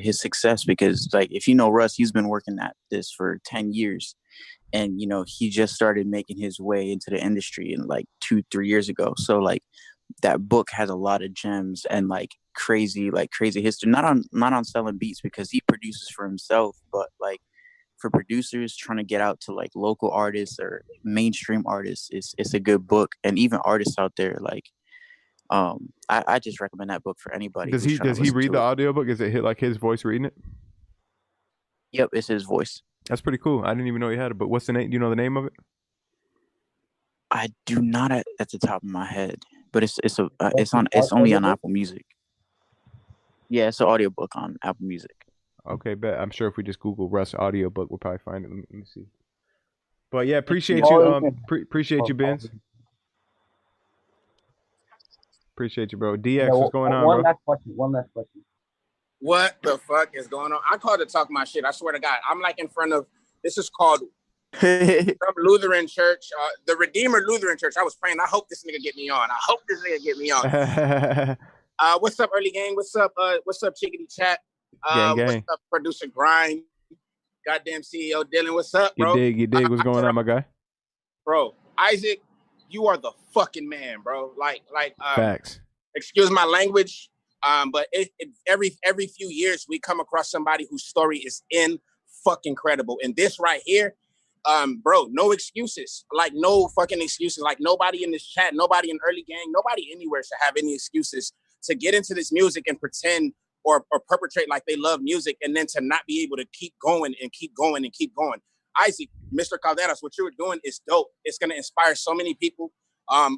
his success, because like if you know Russ, he's been working at this for 10 years, and you know he just started making his way into the industry in like 2-3 years ago. So like that book has a lot of gems and like crazy history, not on selling beats, because he produces for himself, but like for producers trying to get out to like local artists or mainstream artists, it's a good book. And even artists out there, like I just recommend that book for anybody. Does he read the audiobook? Is it like his voice reading it? Yep, it's his voice. That's pretty cool. I didn't even know he had it. But what's the name? Do you know the name of it? I do not at the top of my head, but it's only on Apple Music. Yeah, it's an audiobook on Apple Music. Okay, bet. I'm sure if we just Google Russ audiobook, we'll probably find it. Let me see. But yeah, appreciate you. Appreciate you, Binz. Appreciate you, bro. DX, what's going on, One bro? last question. What the fuck is going on? I called to talk my shit. I swear to God. I'm like in front of, this is called some Lutheran church, the Redeemer Lutheran Church. I was praying. I hope this nigga get me on. What's up, early gang? What's up, Chickadee Chat? Gang. What's up, producer Grime? Goddamn CEODylan. What's up, bro? You dig. What's going on, my guy? Bro, Isaac, you are the fucking man, bro. Like, facts. Excuse my language, but every few years we come across somebody whose story is fucking credible. And this right here, bro, no excuses. Like, no fucking excuses. Like, nobody in this chat, nobody in early gang, nobody anywhere should have any excuses to get into this music and pretend or perpetrate like they love music, and then to not be able to keep going and keep going and keep going. Isaac, Mr. Calderas, what you were doing is dope. It's gonna inspire so many people. I'm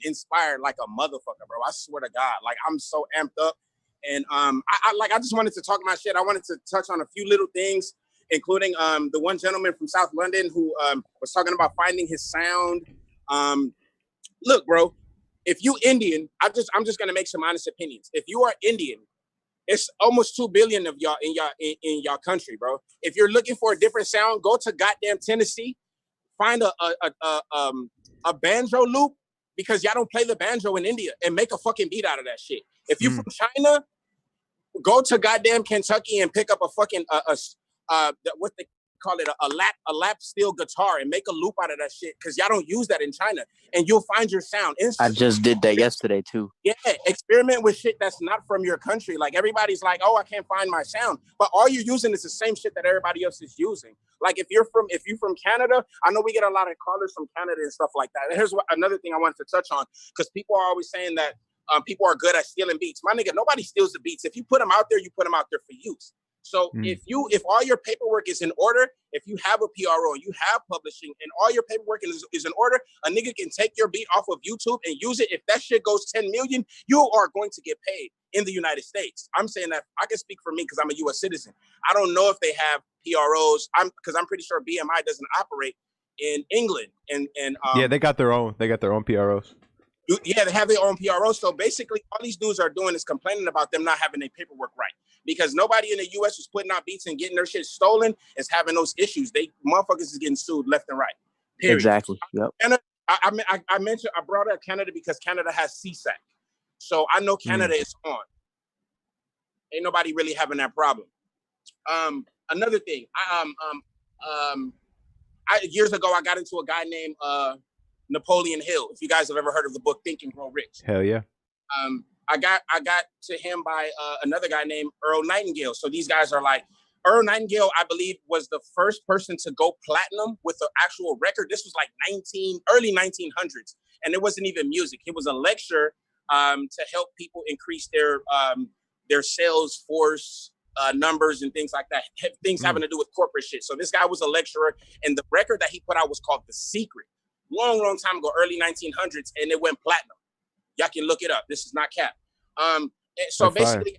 inspired like a motherfucker, bro. I swear to God, like I'm so amped up, and I just wanted to talk my shit. I wanted to touch on a few little things, including the one gentleman from South London who was talking about finding his sound. Look, bro, if you Indian, I'm just gonna make some honest opinions. If you are Indian, it's almost 2 billion of y'all in y'all country, bro. If you're looking for a different sound, go to goddamn Tennessee, find a banjo loop, because y'all don't play the banjo in India, and make a fucking beat out of that shit. If you from China, go to goddamn Kentucky and pick up a fucking what they call it, a lap steel guitar, and make a loop out of that shit, because y'all don't use that in China, and you'll find your sound instantly. I just did that yesterday too. Yeah, experiment with shit that's not from your country. Like, everybody's like, oh, I can't find my sound, but all you're using is the same shit that everybody else is using. Like, if you're from Canada, I know we get a lot of callers from Canada and stuff like that. And here's another thing I wanted to touch on, because people are always saying that people are good at stealing beats. My nigga, nobody steals the beats. If you put them out there, you put them out there for use. So if all your paperwork is in order, if you have a PRO and you have publishing and all your paperwork is in order, a nigga can take your beat off of YouTube and use it. If that shit goes 10 million, you are going to get paid in the United States. I'm saying that I can speak for me because I'm a US citizen. I don't know if they have PROs. Because I'm pretty sure BMI doesn't operate in England. And yeah, they got their own PROs. Yeah, they have their own PROs. So basically, all these dudes are doing is complaining about them not having their paperwork right. Because nobody in the U.S. who's putting out beats and getting their shit stolen is having those issues. Motherfuckers is getting sued left and right. Period. Exactly. Yep. And I brought up Canada because Canada has CSAC. So I know Canada is on. Ain't nobody really having that problem. Another thing, years ago, I got into a guy named Napoleon Hill. If you guys have ever heard of the book Think and Grow Rich. Hell yeah. I got to him by another guy named Earl Nightingale. So these guys are like, Earl Nightingale, I believe, was the first person to go platinum with an actual record. This was like early 1900s, and it wasn't even music. It was a lecture to help people increase their sales force numbers and things like that. Things having to do with corporate shit. So this guy was a lecturer, and the record that he put out was called The Secret. Long time ago, early 1900s, and it went platinum. Y'all can look it up. This is not cap. So basically,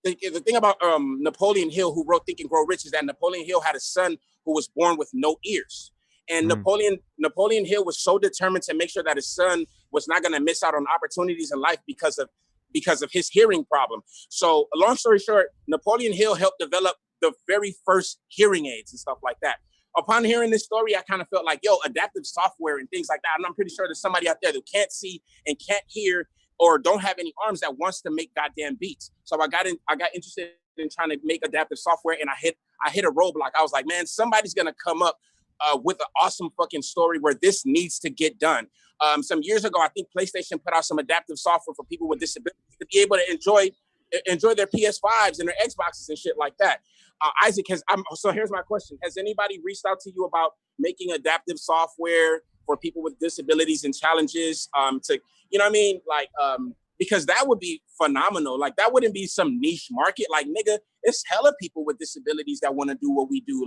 the thing about Napoleon Hill, who wrote Think and Grow Rich, is that Napoleon Hill had a son who was born with no ears. And Napoleon Hill was so determined to make sure that his son was not going to miss out on opportunities in life because of his hearing problem. So long story short, Napoleon Hill helped develop the very first hearing aids and stuff like that. Upon hearing this story, I kind of felt like, yo, adaptive software and things like that. And I'm pretty sure there's somebody out there that can't see and can't hear or don't have any arms that wants to make goddamn beats. So I got interested in trying to make adaptive software, and I hit a roadblock. I was like, man, somebody's gonna come up with an awesome fucking story where this needs to get done. Some years ago, I think PlayStation put out some adaptive software for people with disabilities to be able to enjoy their PS5s and their Xboxes and shit like that. Isaac, so here's my question. Has anybody reached out to you about making adaptive software for people with disabilities and challenges to, you know what I mean? Like, because that would be phenomenal. Like, that wouldn't be some niche market. Like, nigga, it's hella people with disabilities that want to do what we do.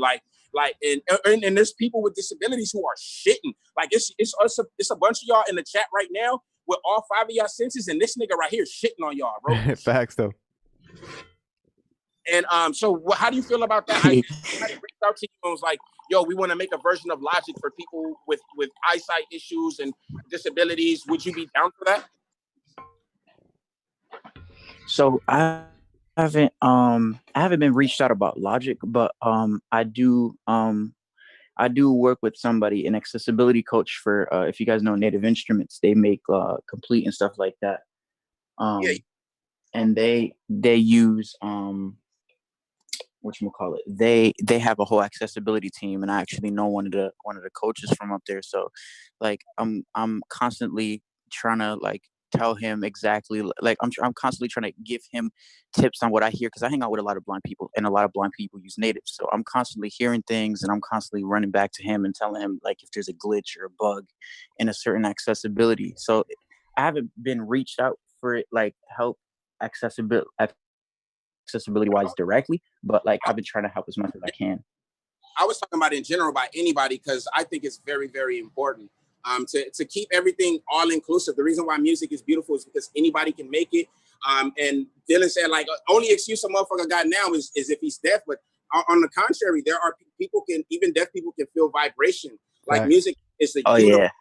And there's people with disabilities who are shitting. Like, it's a bunch of y'all in the chat right now with all 5 of y'all senses, and this nigga right here shitting on y'all, bro. Facts, though. And so how do you feel about that? I reached out to you and was like, yo, we want to make a version of Logic for people with eyesight issues and disabilities. Would you be down for that? So I haven't been reached out about Logic, but I do work with somebody, an accessibility coach for if you guys know Native Instruments, they make Complete and stuff like that. And they use whatchamacallit, they have a whole accessibility team, and I actually know one of the coaches from up there. So like I'm constantly trying to like tell him exactly, like I'm constantly trying to give him tips on what I hear, because I hang out with a lot of blind people, and a lot of blind people use native. So I'm constantly hearing things, and I'm constantly running back to him and telling him like if there's a glitch or a bug in a certain accessibility. So I haven't been reached out for it, like help accessibility wise directly, but like I've been trying to help as much as I can. I was talking about in general by anybody, because I think it's very, very important to keep everything all inclusive. The reason why music is beautiful is because anybody can make it. And Dylan said, like, only excuse a motherfucker got now is if he's deaf. But on the contrary, there are even deaf people can feel vibration. Like music is the universe.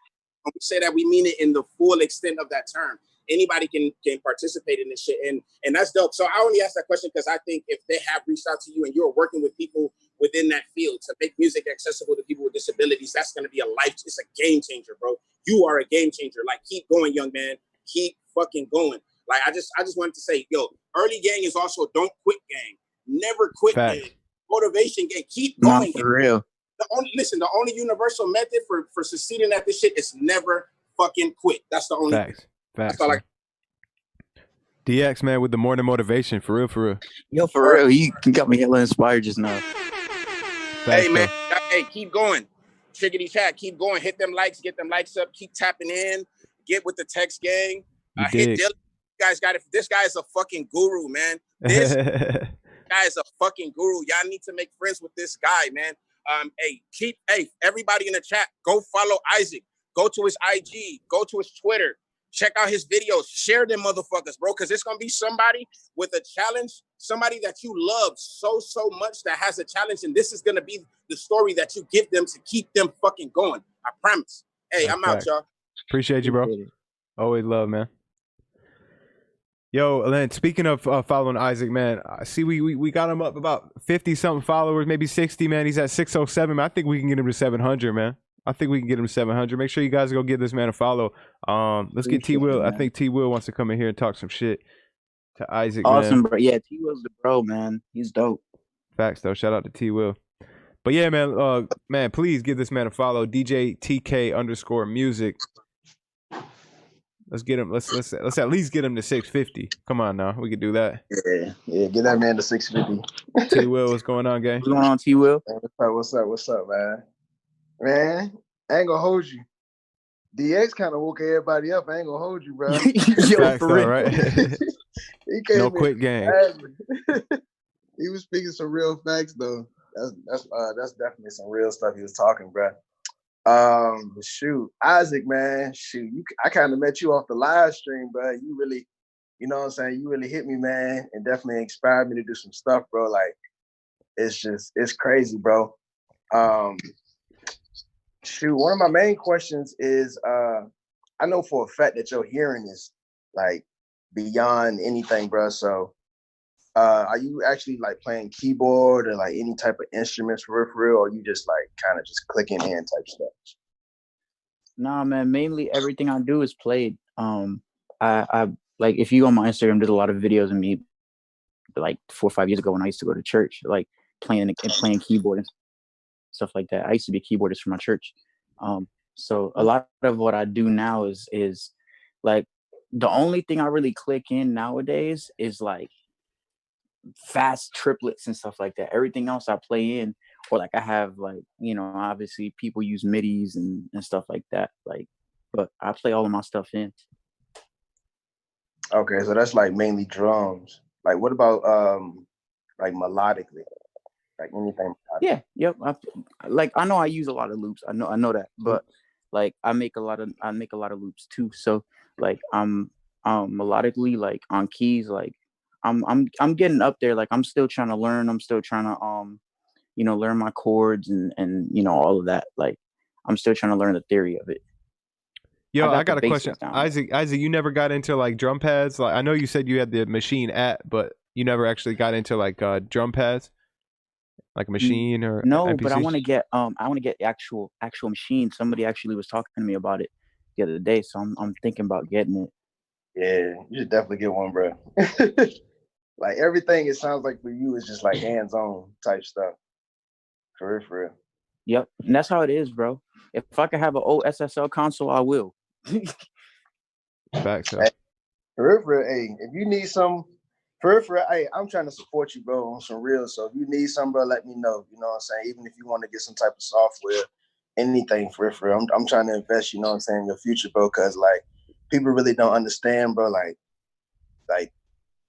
When we say that, we mean it in the full extent of that term. Anybody can participate in this shit, and that's dope. So I only asked that question because I think if they have reached out to you and you're working with people within that field to make music accessible to people with disabilities, that's going to be it's a game changer, bro. You are a game changer. Like, keep going, young man. Keep fucking going. Like, I just wanted to say, yo, early gang is also don't quit gang. Never quit gang. Motivation gang. Keep going. For real. The only universal method for succeeding at this shit is never fucking quit. That's the only Facts. thing. Facts. That's all DX, man, with the morning motivation, for real. Yo, for real, you got me hella inspired just now. Hey, man, hey, keep going. Chickadee chat, keep going. Hit them likes, get them likes up. Keep tapping in. Get with the text gang. Hit Dylan. You guys got it. This guy is a fucking guru, man. This guy is a fucking guru. Y'all need to make friends with this guy, man. Hey, everybody in the chat, go follow Isaac. Go to his IG. Go to his Twitter. Check out his videos. Share them motherfuckers, bro, because it's going to be somebody with a challenge, somebody that you love so much that has a challenge, and this is going to be the story that you give them to keep them fucking going. I promise. Hey, I'm out, y'all. Appreciate you, bro. Always love, man. Yo, Len, speaking of following Isaac, man, I see we got him up about 50-something followers, maybe 60, man. He's at 607. Man. I think we can get him to 700, man. I think we can get him 700. Make sure you guys go give this man a follow. Let's get T-Will. I think T-Will wants to come in here and talk some shit to Isaac. Awesome, man. bro. Yeah, T-Will's the bro, man. He's dope. Facts, though. Shout out to T-Will. But yeah, man, man, please give this man a follow. DJ TK_music. Let's get him. Let's at least get him to 650. Come on now, we can do that. Yeah. Get that man to 650. T-Will, what's going on, gang? What's going on, T-Will? What's up, man? Man, I ain't gonna hold you. DX kind of woke everybody up. I ain't gonna hold you, bro. Yo, Facts, for though, real. right? He came no in quit game. He was speaking some real facts, though. That's definitely some real stuff he was talking, bro. Shoot, Isaac, man, I kind of met you off the live stream, bro. You really, you know what I'm saying? You really hit me, man, and definitely inspired me to do some stuff, bro. Like, it's crazy, bro. Shoot, one of my main questions is I know for a fact that your hearing is like beyond anything, bro. So are you actually like playing keyboard or like any type of instruments for real, or you just like kind of just clicking in type stuff? Nah, man. Mainly everything I do is played. I like if you go on my Instagram, there's a lot of videos of me like 4 or 5 years ago when I used to go to church, like playing keyboard and stuff like that. I used to be a keyboardist for my church. So a lot of what I do now is like the only thing I really click in nowadays is like fast triplets and stuff like that. Everything else I play in, or like I have like, you know, obviously people use midis and stuff like that. Like, but I play all of my stuff in. Okay, so that's like mainly drums. Like what about like melodically? Like anything melodic? Yeah, yep. I know I use a lot of loops. I know that, but like I make a lot of loops too. So like I'm melodically like on keys, like I'm getting up there. Like I'm still trying to learn. I'm still trying to you know, learn my chords and you know all of that. Like I'm still trying to learn the theory of it. Yo, I got a question. Isaac, you never got into like drum pads? Like I know you said you had the machine but you never actually got into like drum pads? Like a machine or no, MPC? but I want to get actual machine. Somebody actually was talking to me about it the other day, so I'm thinking about getting it. Yeah, you should definitely get one, bro. Like everything, it sounds like for you is just like hands-on type stuff. For real. Yep, and that's how it is, bro. If I could have an old SSL console, I will. Facts. Hey, for real, hey, if you need some, for real, hey, I'm trying to support you, bro, on some real. So if you need some, bro, let me know. You know what I'm saying? Even if you want to get some type of software, anything for real. I'm trying to invest, you know what I'm saying, in your future, bro, because like people really don't understand, bro. Like,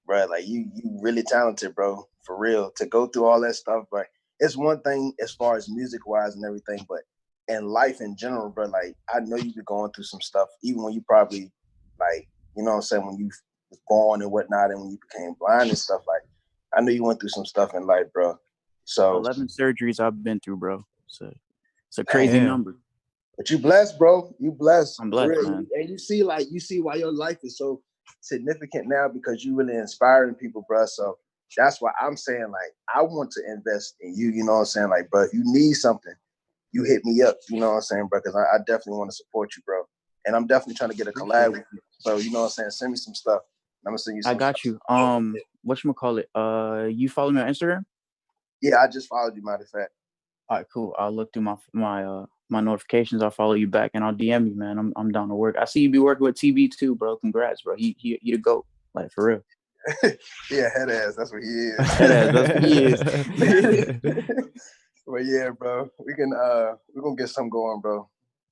bro, like you really talented, bro, for real. To go through all that stuff, but it's one thing as far as music wise and everything, but in life in general, bro, like I know you be going through some stuff, even when you probably like, you know what I'm saying, when you was born and whatnot, and when you became blind and stuff, like I know you went through some stuff in life, bro. So 11 surgeries I've been through, bro. So it's a crazy number. But you blessed, bro. You blessed. I'm blessed, man. And you see why your life is so significant now, because you really inspiring people, bro. So that's why I'm saying, like, I want to invest in you. You know what I'm saying? Like, bro, if you need something, you hit me up. You know what I'm saying, bro? Because I definitely want to support you, bro. And I'm definitely trying to get a collab with you. So you know what I'm saying? Send me some stuff. I'm gonna send you some I got stuff. you. Whatchamacallit? You follow me on Instagram? Yeah, I just followed you, matter of fact. All right, cool. I'll look through my notifications. I'll follow you back and I'll DM you, man. I'm down to work. I see you be working with TB too, bro. Congrats, bro. He the GOAT. Like for real. Yeah, head ass. That's what he is. Head ass. That's what he is. But yeah, bro, we're gonna get something going, bro.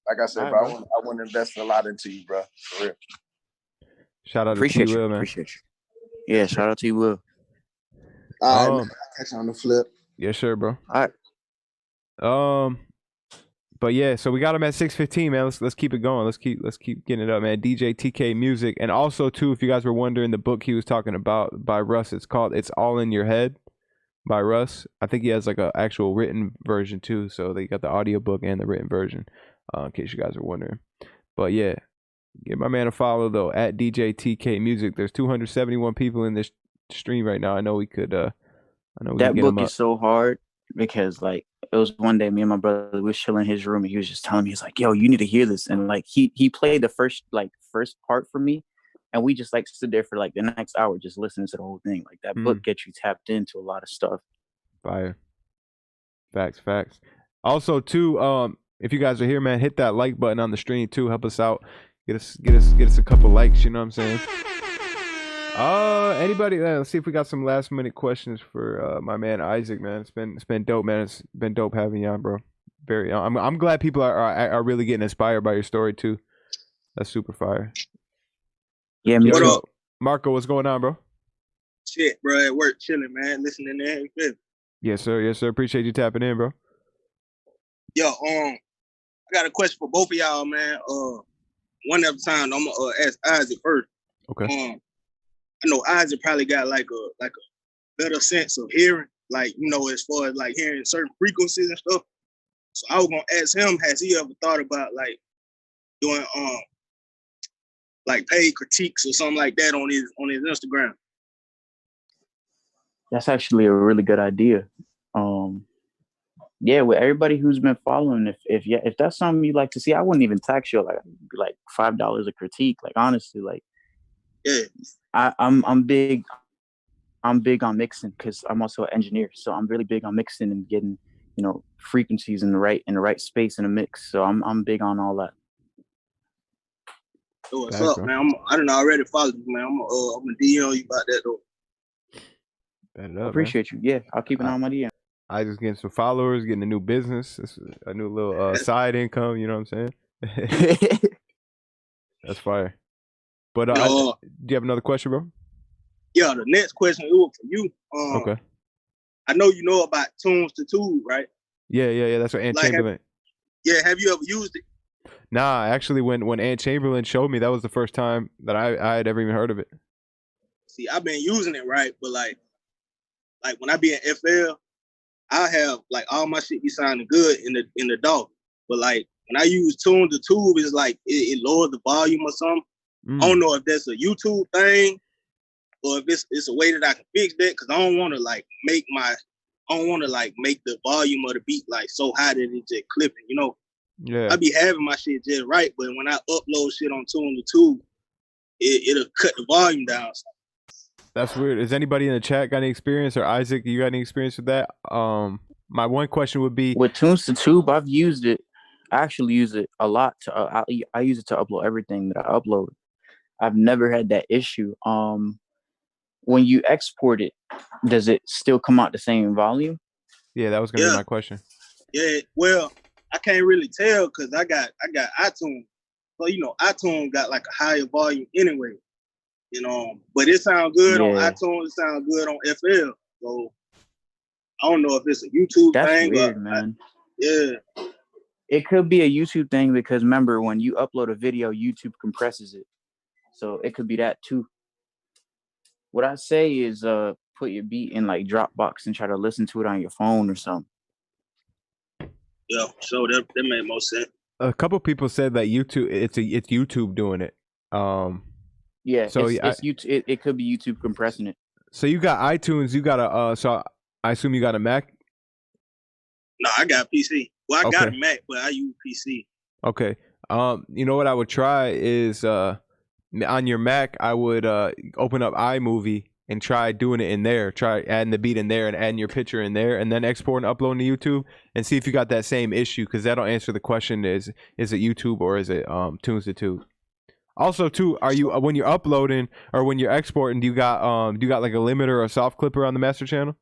Like I said, All bro, right, bro. I want to invest a lot into you, bro. For real. Shout out Appreciate to you. Twill, man. Appreciate you. Yeah, shout out to you, Will. All right, man. I'll catch you on the flip. Yes, sure, bro. All right. But yeah, so we got him at 6:15, man. Let's keep it going. Let's keep getting it up, man. DJ TK Music, and also too, if you guys were wondering, the book he was talking about by Russ, it's called "It's All in Your Head" by Russ. I think he has like an actual written version too, so they got the audiobook and the written version, in case you guys are wondering. But yeah, give my man a follow though at DJ TK Music. There's 271 people in this stream right now. I know we could. That book is so hard because like it was one day me and my brother we was chilling in his room and he was just telling me, he's like, yo, you need to hear this. And like he played the first part for me, and we just like stood there for like the next hour just listening to the whole thing. Like that book gets you tapped into a lot of stuff. Fire. Facts. Also too, if you guys are here, man, hit that like button on the stream too. Help us out. Get us a couple likes, you know what I'm saying? Anybody? Let's see if we got some last minute questions for my man Isaac, man. It's been dope, man. It's been dope having you on, bro. Very. I'm glad people are really getting inspired by your story too. That's super fire. Yeah, me too. Marco, what's going on, bro? Shit, bro. At work, chilling, man. Listening to everything. Yes, sir. Appreciate you tapping in, bro. Yo, I got a question for both of y'all, man. One at a time. I'm gonna ask Isaac first. Okay. I know Isaac probably got like a better sense of hearing, like, you know, as far as like hearing certain frequencies and stuff. So I was gonna ask him, has he ever thought about like doing like paid critiques or something like that on his Instagram? That's actually a really good idea. Yeah, with everybody who's been following, if that's something you like to see, I wouldn't even tax you like $5 a critique. Like honestly, like yeah, I'm big on mixing because I'm also an engineer, so I'm really big on mixing and getting frequencies in the right space in a mix. So I'm big on all that. So what's up, man? I done already followed you, man. I'm gonna DM you about that though. Up, appreciate you. Yeah, I'll keep an eye on my DM. I just getting some followers, getting a new business, a new little side income. You know what I'm saying? That's fire. But do you have another question, bro? Yeah, the next question was for you. Okay. I know you know about Tunes to Tube, right? Yeah. That's what Ant Chamberlain. Have you ever used it? Nah, actually, when Ant Chamberlain showed me, that was the first time that I had ever even heard of it. See, I've been using it, right? But like when I be in FL, I have like all my shit be sounding good in the DAW. But like when I use Tune to Tube, it's like it lowers the volume or something. I don't know if that's a YouTube thing or if it's a way that I can fix that, because I don't want to make the volume of the beat like so high that it's just clipping, Yeah. I be having my shit just right, but when I upload shit on Tune to Tube, it'll cut the volume down. That's weird. Is anybody in the chat got any experience, or Isaac, you got any experience with that? My one question would be with Tunes to Tube. I've used it. I actually use it a lot. I use it to upload everything that I upload. I've never had that issue. When you export it, does it still come out the same volume? Yeah, that was gonna be my question. Yeah, well, I can't really tell because I got iTunes. So iTunes got like a higher volume anyway. But it sounds good on iTunes. It sounds good on FL. So I don't know if it's a YouTube thing. That's weird, man. Yeah. It could be a YouTube thing because remember, when you upload a video, YouTube compresses it. So it could be that too. What I say is put your beat in like Dropbox and try to listen to it on your phone or something. Yeah, so that made more sense. A couple people said that YouTube it's YouTube doing it. Yeah, so it could be YouTube compressing it. So you got iTunes, you got a so I assume you got a Mac? No, I got a PC. Well, I got a Mac, but I use PC. Okay. You know what I would try is on your Mac, I would open up iMovie and try doing it in there. Try adding the beat in there and adding your picture in there, and then export and upload to YouTube, and see if you got that same issue, because that'll answer the question: is it YouTube or is it Tunes to Tube? Also, too, are you when you're uploading or when you're exporting, do you got like a limiter or a soft clipper on the master channel?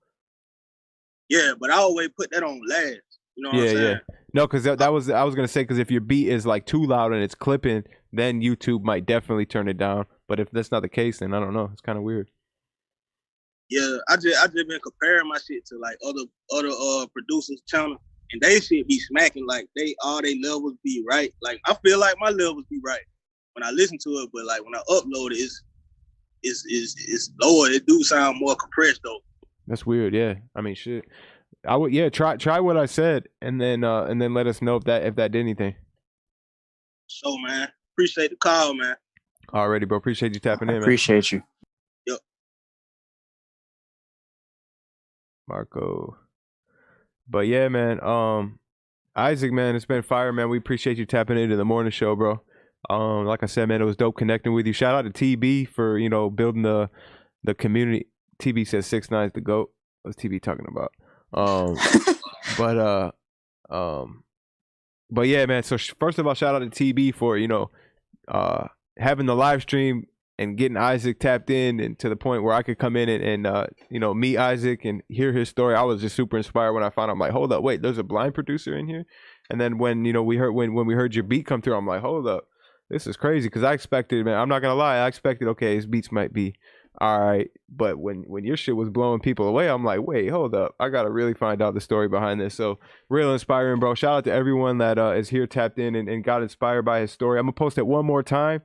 Yeah, but I always put that on last. You know what I'm saying? Yeah. No, because I was gonna say, because if your beat is like too loud and it's clipping, then YouTube might definitely turn it down. But if that's not the case, then I don't know. It's kind of weird. Yeah, I just been comparing my shit to like other producers' channel, and they shit be smacking, like all they levels be right. Like I feel like my levels be right when I listen to it, but like when I upload it, it's lower. It do sound more compressed though. That's weird. Yeah, I mean, shit. I would try what I said, and then let us know if that did anything. So man, appreciate the call, man. Alrighty, bro. Appreciate you tapping in, man. Appreciate you. Yep. Marco. But yeah, man. Isaac, man, it's been fire, man. We appreciate you tapping into the morning show, bro. Like I said, man, it was dope connecting with you. Shout out to TB for building the community. TB says 6ix9ine is the GOAT. What's TB talking about? But yeah, man. So first of all, shout out to TB for having the live stream and getting Isaac tapped in, and to the point where I could come in and meet Isaac and hear his story. I was just super inspired when I found out. I'm like, hold up, wait, there's a blind producer in here. And then when we heard your beat come through, I'm like, hold up, this is crazy, because I expected, man, I'm not gonna lie, I expected, okay, his beats might be all right, but when your shit was blowing people away, I'm like, wait, hold up, I gotta really find out the story behind this. So real inspiring, bro. Shout out to everyone that is here tapped in and got inspired by his story. I'm gonna post it one more time.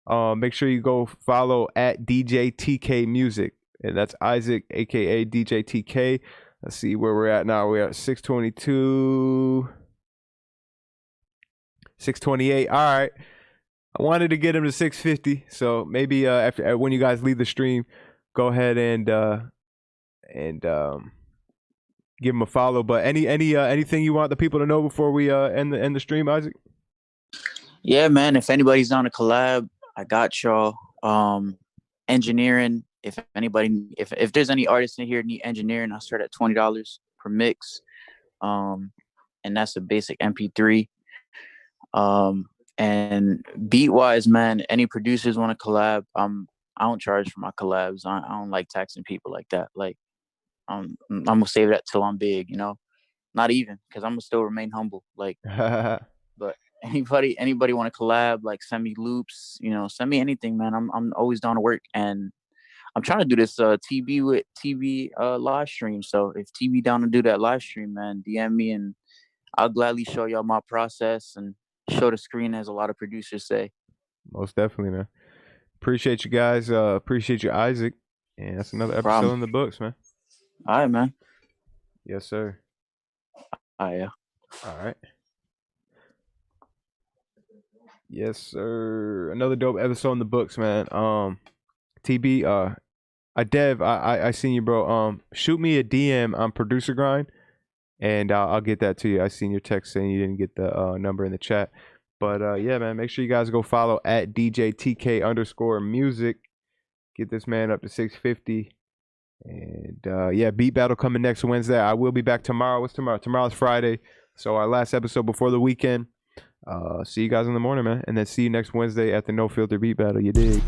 Make sure you go follow at DJ TK Music, and that's Isaac, aka DJ TK. Let's see where we're at now. We're at 622. 628. All right. I wanted to get him to 650. So maybe after when you guys leave the stream, go ahead and give him a follow. But anything you want the people to know before we end the stream, Isaac? Yeah, man. If anybody's on a collab, I got y'all. Engineering. If there's any artists in here need engineering, I start at $20 per mix. And that's a basic MP3. And beat wise, man, any producers want to collab, I don't charge for my collabs. I don't like taxing people like that. Like, I'm gonna save that till I'm big, you know. Not even, because I'm gonna still remain humble. Like, but anybody want to collab, like send me loops, you know, send me anything, man. I'm always down to work, and I'm trying to do this TB live stream. So if TB down to do that live stream, man, DM me and I'll gladly show y'all my process and show the screen, as a lot of producers say. Most definitely, man. Appreciate you guys. Appreciate you, Isaac. And that's another episode in the books, man. All right, man. Yes, sir. Yeah. All right. Yes, sir. Another dope episode in the books, man. TB, Dev, I seen you, bro. Shoot me a DM on ProducerGrind, and I'll get that to you. I seen your text saying you didn't get the number in the chat. But yeah, man, make sure you guys go follow at DJTK_music. Get this man up to 650. And yeah, Beat Battle coming next Wednesday. I will be back tomorrow. What's tomorrow? Tomorrow's Friday. So our last episode before the weekend. See you guys in the morning, man. And then see you next Wednesday at the No Filter Beat Battle. You dig?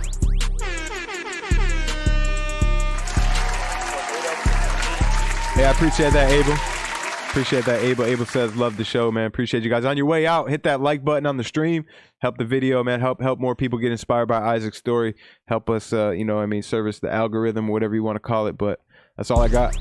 Hey, I appreciate that, Abel. Appreciate that, Abel. Abel says, love the show, man. Appreciate you guys. On your way out, hit that like button on the stream. Help the video, man. Help more people get inspired by Isaac's story. Help us, service the algorithm, whatever you want to call it. But that's all I got.